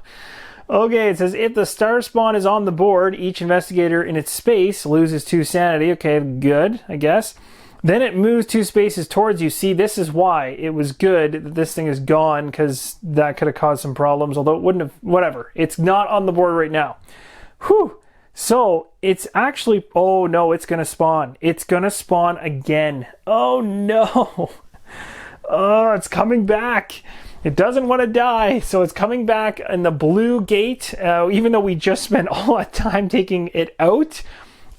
Okay, it says if the star spawn is on the board, each investigator in its space loses 2 sanity. Okay, good, I guess. Then it moves 2 spaces towards you. See, this is why it was good that this thing is gone, because that could have caused some problems, although it wouldn't have, whatever. It's not on the board right now. Whew. So it's actually, oh no, it's going to spawn. It's going to spawn again. Oh no. Oh, it's coming back. It doesn't want to die, so it's coming back in the blue gate. Even though we just spent all that time taking it out,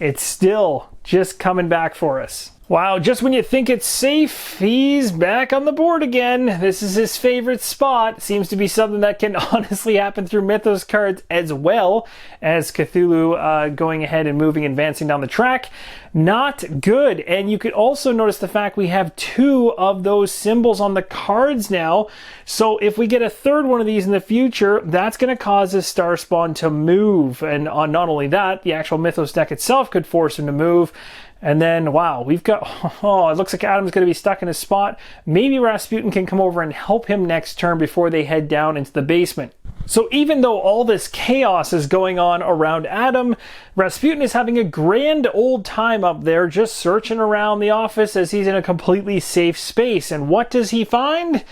it's still just coming back for us. Wow, just when you think it's safe, he's back on the board again. This is his favorite spot. Seems to be something that can honestly happen through Mythos cards as well as Cthulhu going ahead and advancing down the track. Not good. And you could also notice the fact we have 2 of those symbols on the cards now. So if we get a third one of these in the future, that's going to cause this star spawn to move. And not only that, the actual Mythos deck itself could force him to move. And then, wow, we've got, it looks like Adam's going to be stuck in his spot. Maybe Rasputin can come over and help him next turn before they head down into the basement. So even though all this chaos is going on around Adam, Rasputin is having a grand old time up there just searching around the office as he's in a completely safe space. And what does he find?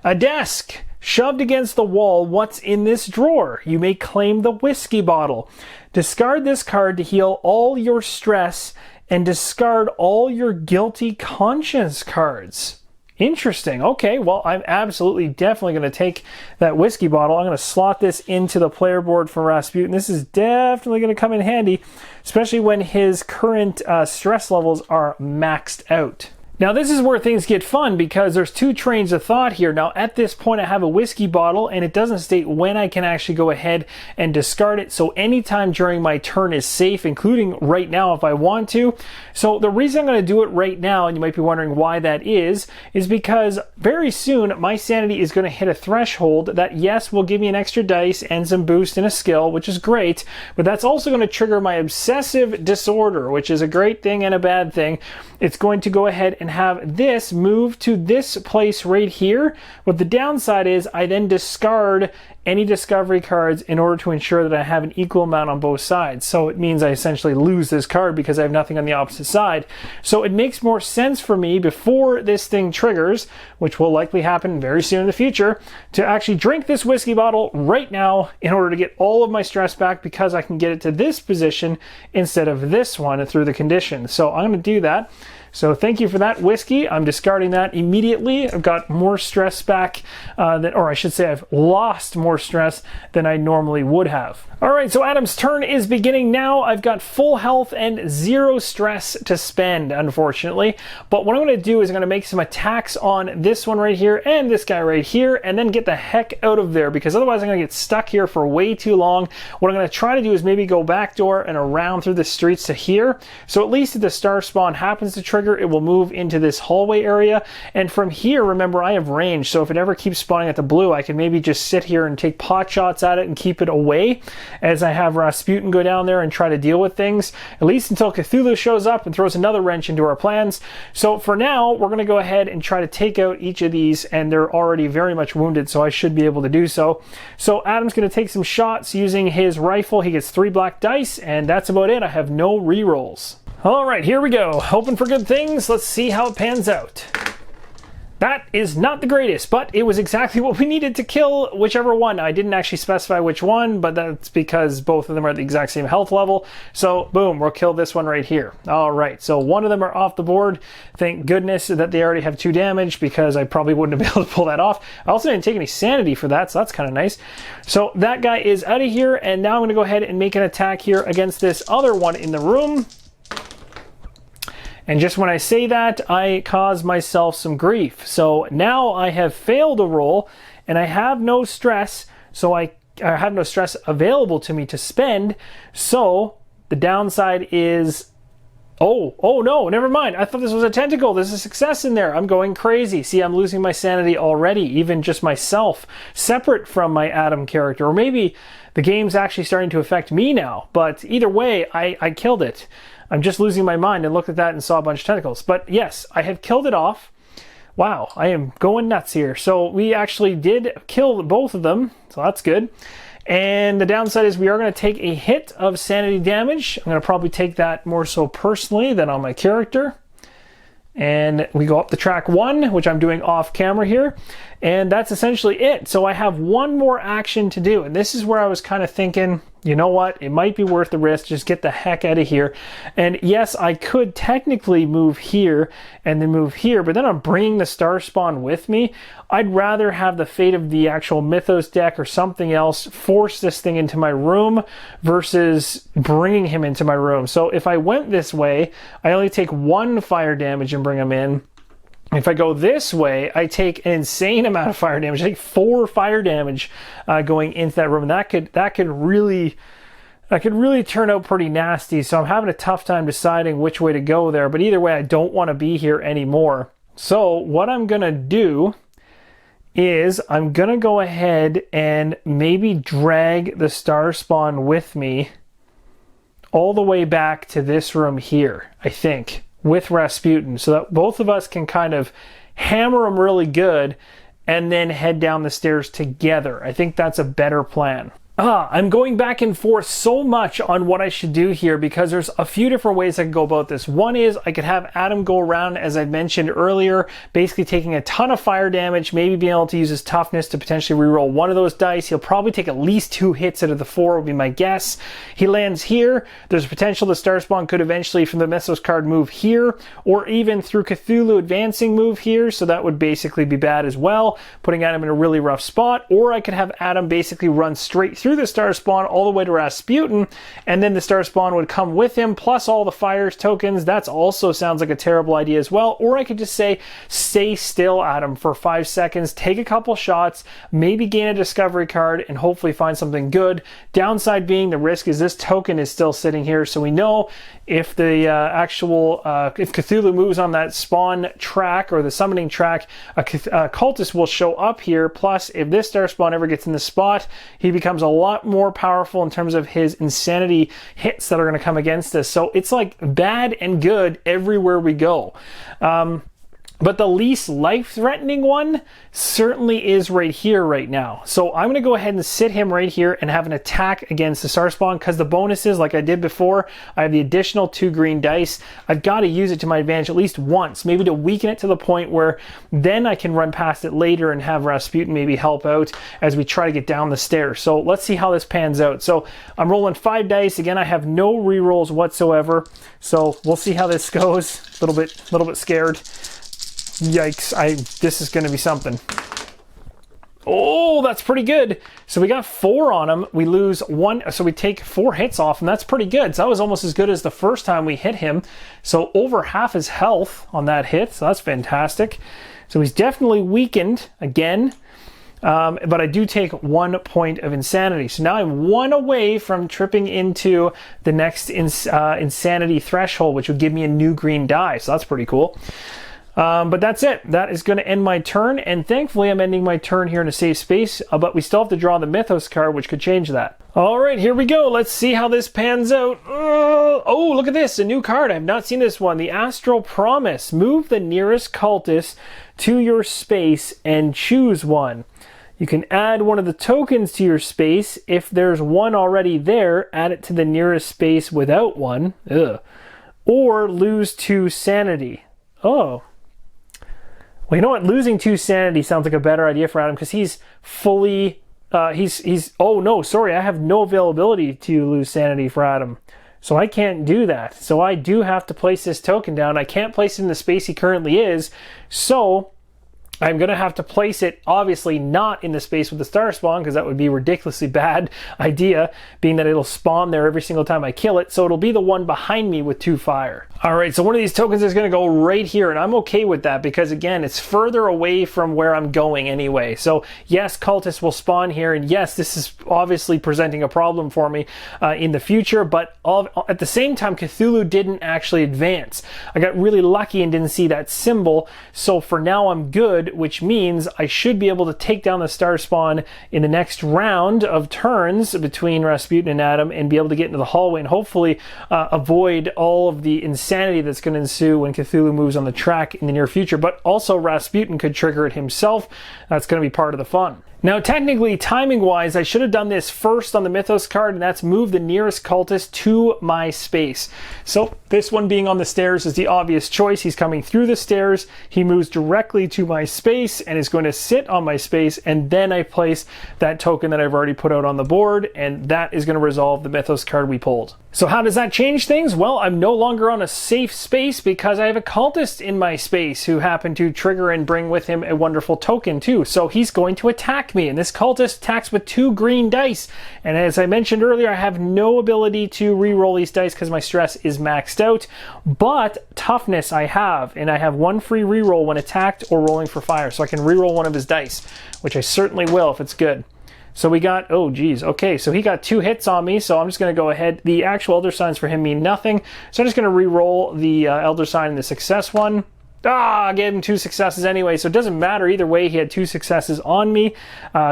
A desk. Shoved against the wall, what's in this drawer? You may claim the whiskey bottle. Discard this card to heal all your stress and discard all your guilty conscience cards. Interesting. Okay, well, I'm absolutely definitely going to take that whiskey bottle. I'm going to slot this into the player board for Rasputin. This is definitely going to come in handy, especially when his current stress levels are maxed out. Now this is where things get fun because there's 2 trains of thought here. Now at this point I have a whiskey bottle and it doesn't state when I can actually go ahead and discard it. So anytime during my turn is safe, including right now if I want to. So the reason I'm going to do it right now, and you might be wondering why that is because very soon my sanity is going to hit a threshold that, yes, will give me an extra dice and some boost in a skill, which is great, but that's also going to trigger my obsessive disorder, which is a great thing and a bad thing. It's going to go ahead and have this move to this place right here. What the downside is, I then discard any discovery cards in order to ensure that I have an equal amount on both sides. So it means I essentially lose this card because I have nothing on the opposite side. So it makes more sense for me before this thing triggers, which will likely happen very soon in the future, to actually drink this whiskey bottle right now in order to get all of my stress back because I can get it to this position instead of this one through the condition. So I'm going to do that. So thank you for that whiskey. I'm discarding that immediately. I've got more stress back, or I should say I've lost more stress than I normally would have. All right, so Adam's turn is beginning now. I've got full health and 0 stress to spend, unfortunately. But what I'm going to do is I'm going to make some attacks on this one right here and this guy right here, and then get the heck out of there because otherwise I'm going to get stuck here for way too long. What I'm going to try to do is maybe go back door and around through the streets to here. So at least if the star spawn happens to trigger, it will move into this hallway area. And from here, remember, I have range. So if it ever keeps spawning at the blue, I can maybe just sit here and take pot shots at it and keep it away as I have Rasputin go down there and try to deal with things, at least until Cthulhu shows up and throws another wrench into our plans. So for now, we're going to go ahead and try to take out each of these, and they're already very much wounded, so I should be able to do so. So Adam's going to take some shots using his rifle. He gets 3 black dice, and that's about it. I have no rerolls. All right, here we go. Hoping for good things. Let's see how it pans out. That is not the greatest, but it was exactly what we needed to kill whichever one. I didn't actually specify which one, but that's because both of them are at the exact same health level. So boom, we'll kill this one right here. All right, so one of them are off the board. Thank goodness that they already have 2 damage because I probably wouldn't have been able to pull that off. I also didn't take any sanity for that, so that's kind of nice. So that guy is out of here, and now I'm going to go ahead and make an attack here against this other one in the room. And just when I say that, I cause myself some grief. So now I have failed a roll, and I have no stress, so I have no stress available to me to spend. So the downside is, oh no, never mind. I thought this was a tentacle. There's a success in there. I'm going crazy. See, I'm losing my sanity already, even just myself, separate from my Adam character. Or maybe the game's actually starting to affect me now. But either way, I killed it. I'm just losing my mind and looked at that and saw a bunch of tentacles. But yes, I have killed it off. Wow, I am going nuts here. So we actually did kill both of them, so that's good. And the downside is we are going to take a hit of sanity damage. I'm going to probably take that more so personally than on my character. And we go up to track 1, which I'm doing off camera here. And that's essentially it. So I have one more action to do. And this is where I was kind of thinking, you know what, it might be worth the risk, just get the heck out of here. And yes, I could technically move here and then move here, but then I'm bringing the Star Spawn with me. I'd rather have the fate of the actual Mythos deck or something else force this thing into my room versus bringing him into my room. So if I went this way, I only take 1 fire damage and bring him in. If I go this way, I take an insane amount of fire damage. I take 4 fire damage going into that room. And that could really turn out pretty nasty. So I'm having a tough time deciding which way to go there. But either way, I don't want to be here anymore. So what I'm going to do is I'm going to go ahead and maybe drag the Star Spawn with me all the way back to this room here, I think, with Rasputin, so that both of us can kind of hammer him really good and then head down the stairs together. I think that's a better plan. I'm going back and forth so much on what I should do here because there's a few different ways I could go about this. One is I could have Adam go around, as I mentioned earlier, basically taking a ton of fire damage, maybe being able to use his toughness to potentially reroll one of those dice. He'll probably take at least 2 hits out of the 4 would be my guess. He lands here. There's potential the Star Spawn could eventually from the Mythos card move here, or even through Cthulhu advancing move here, so that would basically be bad as well, putting Adam in a really rough spot. Or I could have Adam basically run straight through the Star Spawn all the way to Rasputin, and then the Star Spawn would come with him, plus all the fires tokens. That also sounds like a terrible idea as well. Or I could just say, stay still, Adam, for 5 seconds, take a couple shots, maybe gain a discovery card, and hopefully find something good. Downside being the risk is this token is still sitting here, so we know if the if Cthulhu moves on that spawn track or the summoning track, a cultist will show up here. Plus, if this Star Spawn ever gets in the spot, he becomes a lot more powerful in terms of his insanity hits that are going to come against us. So it's like bad and good everywhere we go. But the least life-threatening one certainly is right here right now. So I'm going to go ahead and sit him right here and have an attack against the Star Spawn, because the bonuses, like I did before, I have the additional 2 green dice. I've got to use it to my advantage at least once, maybe to weaken it to the point where then I can run past it later and have Rasputin maybe help out as we try to get down the stairs. So let's see how this pans out. So I'm rolling 5 dice. Again, I have no rerolls whatsoever. So we'll see how this goes. A little bit scared. Yikes, this is going to be something. Oh, that's pretty good. So we got 4 on him. We lose 1, so we take 4 hits off him. That's pretty good. So that was almost as good as the first time we hit him. So over half his health on that hit. So that's fantastic. So he's definitely weakened again. But I do take 1 point of insanity. So now I'm 1 away from tripping into the next insanity threshold, which would give me a new green die. So that's pretty cool. But that's it. That is going to end my turn, and thankfully I'm ending my turn here in a safe space, but we still have to draw the Mythos card, which could change that. Alright, here we go. Let's see how this pans out. Oh, look at this. A new card. I have not seen this one. The Astral Promise. Move the nearest cultist to your space and choose one. You can add one of the tokens to your space. If there's one already there, add it to the nearest space without one. Or lose 2 sanity. Oh. Well, you know what? Losing 2 sanity sounds like a better idea for Adam, because he's fully, oh no, sorry, I have no availability to lose sanity for Adam. So I can't do that. So I do have to place this token down. I can't place it in the space he currently is. So I'm going to have to place it, obviously not in the space with the Star Spawn, because that would be a ridiculously bad idea, being that it'll spawn there every single time I kill it. So it'll be the one behind me with 2 fire. Alright, so one of these tokens is going to go right here, and I'm okay with that because, again, it's further away from where I'm going anyway. So, yes, cultists will spawn here, and yes, this is obviously presenting a problem for me in the future, but at the same time, Cthulhu didn't actually advance. I got really lucky and didn't see that symbol, so for now I'm good, which means I should be able to take down the Star Spawn in the next round of turns between Rasputin and Adam and be able to get into the hallway and hopefully avoid all of the insanity insanity that's going to ensue when Cthulhu moves on the track in the near future, but also Rasputin could trigger it himself. That's going to be part of the fun. Now, technically, timing-wise, I should have done this first on the Mythos card, and that's move the nearest cultist to my space. So this one being on the stairs is the obvious choice. He's coming through the stairs, he moves directly to my space, and is going to sit on my space, and then I place that token that I've already put out on the board, and that is going to resolve the Mythos card we pulled. So how does that change things? Well, I'm no longer on a safe space because I have a cultist in my space who happened to trigger and bring with him a wonderful token too. So he's going to attack me, and this cultist attacks with 2 green dice. And as I mentioned earlier, I have no ability to re-roll these dice because my stress is maxed out, but toughness I have, and I have 1 free re-roll when attacked or rolling for fire. So I can re-roll one of his dice, which I certainly will if it's good. So we got, oh geez, okay, so he got 2 hits on me, so I'm just going to go ahead. The actual Elder Signs for him mean nothing, so I'm just going to re-roll the Elder Sign in the success one. I gave him 2 successes anyway, so it doesn't matter either way. He had 2 successes on me,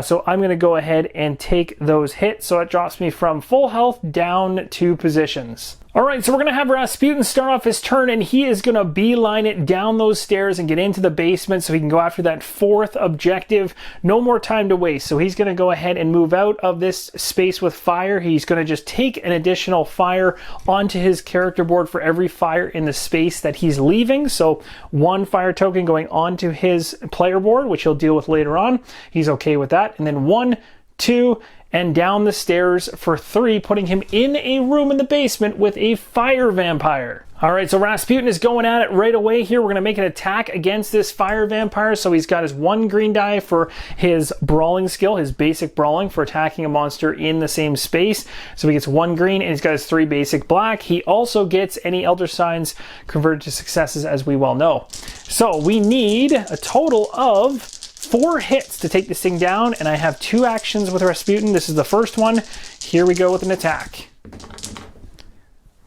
so I'm going to go ahead and take those hits, so it drops me from full health down 2 positions. Alright, so we're going to have Rasputin start off his turn, and he is going to beeline it down those stairs and get into the basement so he can go after that 4th objective. No more time to waste, so he's going to go ahead and move out of this space with fire. He's going to just take an additional fire onto his character board for every fire in the space that he's leaving. So 1 fire token going onto his player board, which he'll deal with later on. He's okay with that. And then 1, 2, and down the stairs for 3, putting him in a room in the basement with a fire vampire. Alright, so Rasputin is going at it right away here. We're going to make an attack against this fire vampire. So he's got his 1 green die for his brawling skill, his basic brawling for attacking a monster in the same space. So he gets 1 green, and he's got his 3 basic black. He also gets any Elder Signs converted to successes, as we well know. So we need a total of 4 hits to take this thing down, and I have 2 actions with Rasputin. This is the first one. Here we go with an attack.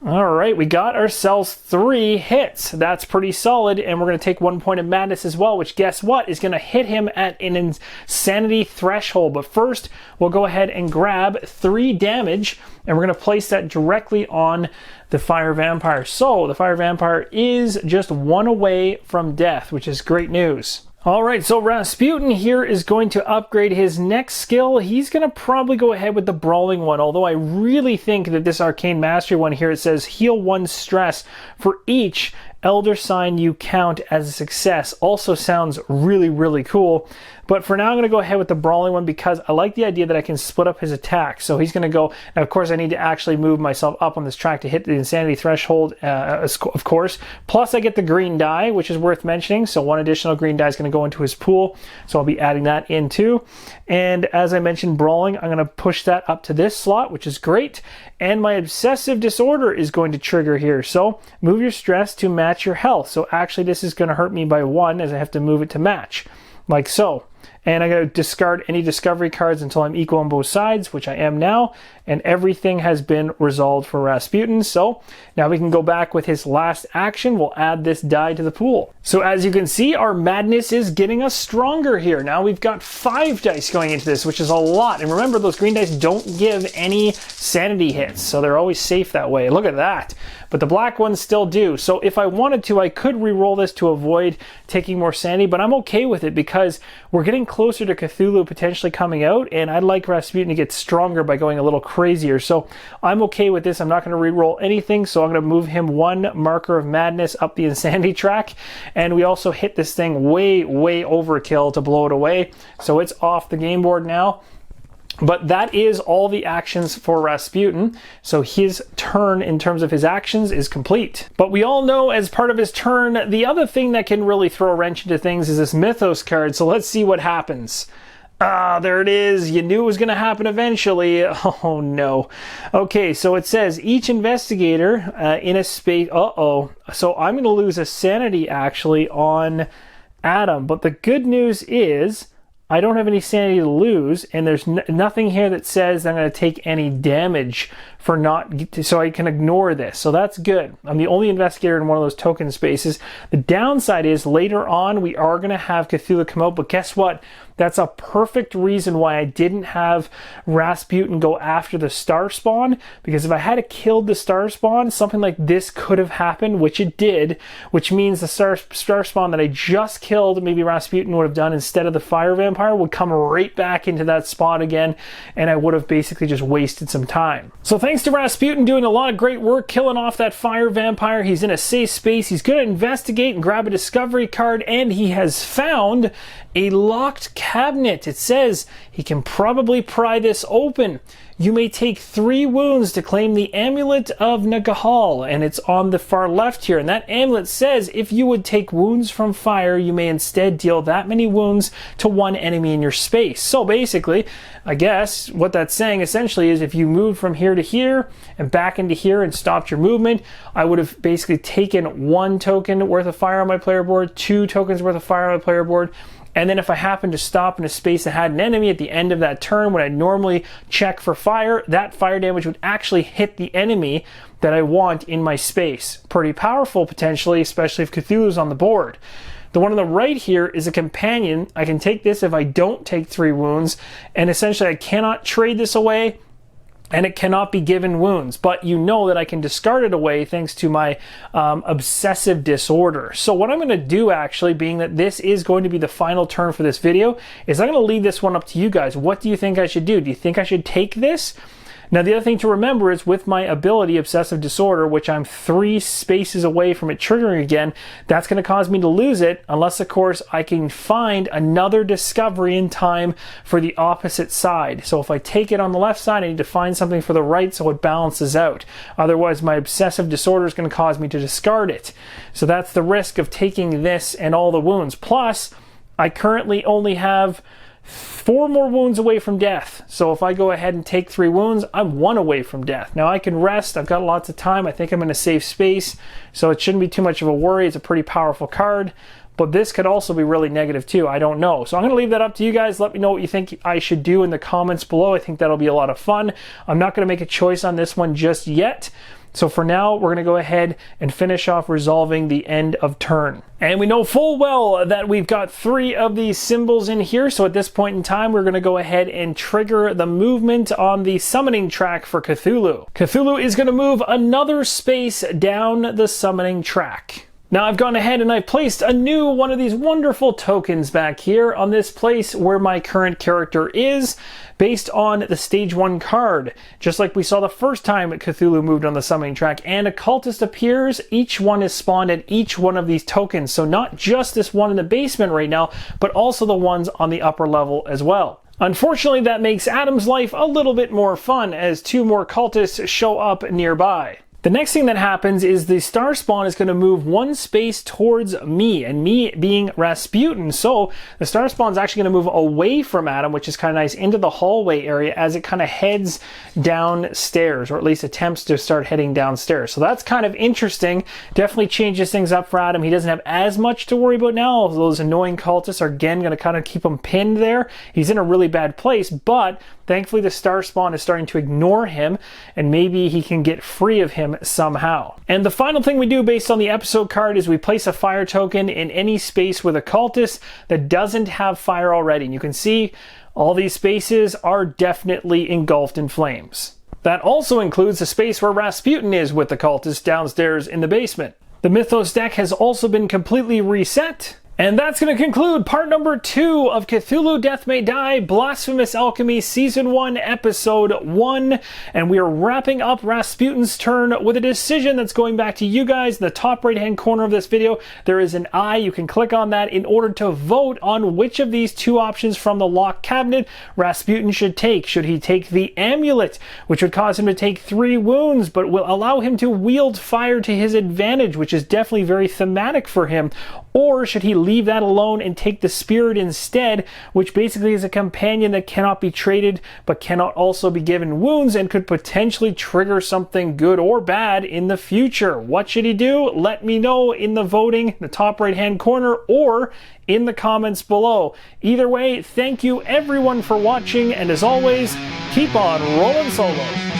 Alright, we got ourselves 3 hits. That's pretty solid, and we're going to take 1 point of madness as well, which guess what? Is going to hit him at an insanity threshold. But first, we'll go ahead and grab 3 damage, and we're going to place that directly on the fire vampire. So, the fire vampire is just 1 away from death, which is great news. Alright, so Rasputin here is going to upgrade his next skill. He's going to probably go ahead with the brawling one, although I really think that this Arcane Mastery one here, it says heal 1 stress for each Elder Sign you count as a success. Also sounds really, really cool. But for now, I'm going to go ahead with the brawling one because I like the idea that I can split up his attack. So he's going to go, now of course I need to actually move myself up on this track to hit the insanity threshold, of course. Plus I get the green die, which is worth mentioning. So 1 additional green die is going to go into his pool. So I'll be adding that in too. And as I mentioned, brawling, I'm going to push that up to this slot, which is great. And my obsessive disorder is going to trigger here. So move your stress to match your health. So actually this is going to hurt me by 1 as I have to move it to match, like so. And I'm going to discard any discovery cards until I'm equal on both sides, which I am now. And everything has been resolved for Rasputin. So now we can go back with his last action. We'll add this die to the pool. So as you can see, our madness is getting us stronger here. Now we've got 5 dice going into this, which is a lot. And remember, those green dice don't give any sanity hits, so they're always safe that way. Look at that. But the black ones still do. So if I wanted to, I could re-roll this to avoid taking more sanity, but I'm okay with it because we're getting closer to Cthulhu potentially coming out, and I'd like Rasputin to get stronger by going a little crazier. So I'm okay with this. I'm not going to re-roll anything, so I'm going to move him 1 marker of madness up the insanity track, and we also hit this thing way, way overkill to blow it away. So it's off the game board now. But that is all the actions for Rasputin. So his turn in terms of his actions is complete. But we all know as part of his turn, the other thing that can really throw a wrench into things is this Mythos card. So let's see what happens. Ah, there it is. You knew it was going to happen eventually. Oh no. Okay, so it says each investigator in a space... So I'm going to lose a sanity actually on Adam. But the good news is I don't have any sanity to lose, and there's nothing here that says I'm going to take any damage for so I can ignore this. So that's good. I'm the only investigator in one of those token spaces. The downside is later on we are going to have Cthulhu come out, but guess what? That's a perfect reason why I didn't have Rasputin go after the star spawn, because if I had killed the star spawn, something like this could have happened, which it did, which means the star spawn that I just killed, maybe Rasputin would have done instead of the fire vampire, would come right back into that spot again, and I would have basically just wasted some time. So thanks to Rasputin doing a lot of great work killing off that fire vampire. He's in a safe space. He's going to investigate and grab a discovery card, and he has found a locked cabinet. It says he can probably pry this open. You may take 3 wounds to claim the Amulet of Nagahal, and it's on the far left here. And that amulet says if you would take wounds from fire, you may instead deal that many wounds to one enemy in your space. So basically, I guess what that's saying essentially is if you moved from here to here and back into here and stopped your movement, I would have basically taken 1 token worth of fire on my player board, 2 tokens worth of fire on my player board. And then if I happen to stop in a space that had an enemy at the end of that turn when I normally check for fire, that fire damage would actually hit the enemy that I want in my space. Pretty powerful potentially, especially if Cthulhu's on the board. The one on the right here is a companion. I can take this if I don't take 3 wounds, and essentially I cannot trade this away, and it cannot be given wounds, but you know that I can discard it away thanks to my obsessive disorder. So what I'm going to do, actually, being that this is going to be the final turn for this video, is I'm going to leave this one up to you guys. What do you think I should do? Do you think I should take this? Now, the other thing to remember is with my ability, Obsessive Disorder, which I'm 3 spaces away from it triggering again, that's going to cause me to lose it, unless, of course, I can find another discovery in time for the opposite side. So if I take it on the left side, I need to find something for the right so it balances out. Otherwise, my Obsessive Disorder is going to cause me to discard it. So that's the risk of taking this and all the wounds. Plus, I currently only have 4 more wounds away from death. So if I go ahead and take 3 wounds, I'm 1 away from death. Now I can rest. I've got lots of time. I think I'm in a safe space, so it shouldn't be too much of a worry. It's a pretty powerful card, but this could also be really negative too. I don't know. So I'm going to leave that up to you guys. Let me know what you think I should do in the comments below. I think that'll be a lot of fun. I'm not going to make a choice on this one just yet. So for now, we're going to go ahead and finish off resolving the end of turn. And we know full well that we've got 3 of these symbols in here. So at this point in time, we're going to go ahead and trigger the movement on the summoning track for Cthulhu. Cthulhu is going to move another space down the summoning track. Now I've gone ahead and I've placed a new one of these wonderful tokens back here on this place where my current character is, based on the stage 1 card. Just like we saw the first time Cthulhu moved on the summoning track, and a cultist appears. Each one is spawned at each one of these tokens. So not just this one in the basement right now, but also the ones on the upper level as well. Unfortunately, that makes Adam's life a little bit more fun as 2 more cultists show up nearby. The next thing that happens is the star spawn is going to move 1 space towards me, and me being Rasputin. So the star spawn is actually going to move away from Adam, which is kind of nice, into the hallway area as it kind of heads downstairs, or at least attempts to start heading downstairs. So that's kind of interesting. Definitely changes things up for Adam. He doesn't have as much to worry about now. Those annoying cultists are again going to kind of keep him pinned there. He's in a really bad place, but thankfully the star spawn is starting to ignore him, and maybe he can get free of him somehow. And the final thing we do based on the episode card is we place a fire token in any space with a cultist that doesn't have fire already. And you can see all these spaces are definitely engulfed in flames. That also includes the space where Rasputin is with the cultist downstairs in the basement. The Mythos deck has also been completely reset. And that's going to conclude part number 2 of Cthulhu Death May Die, Blasphemous Alchemy, Season 1, Episode 1. And we are wrapping up Rasputin's turn with a decision that's going back to you guys. In the top right-hand corner of this video, there is an eye. You can click on that in order to vote on which of these 2 options from the locked cabinet Rasputin should take. Should he take the amulet, which would cause him to take 3 wounds, but will allow him to wield fire to his advantage, which is definitely very thematic for him? Or should he leave that alone and take the spirit instead, which basically is a companion that cannot be traded but cannot also be given wounds and could potentially trigger something good or bad in the future? What should he do? Let me know in the voting, the top right hand corner, or in the comments below. Either way, thank you everyone for watching, and as always, keep on rolling solo.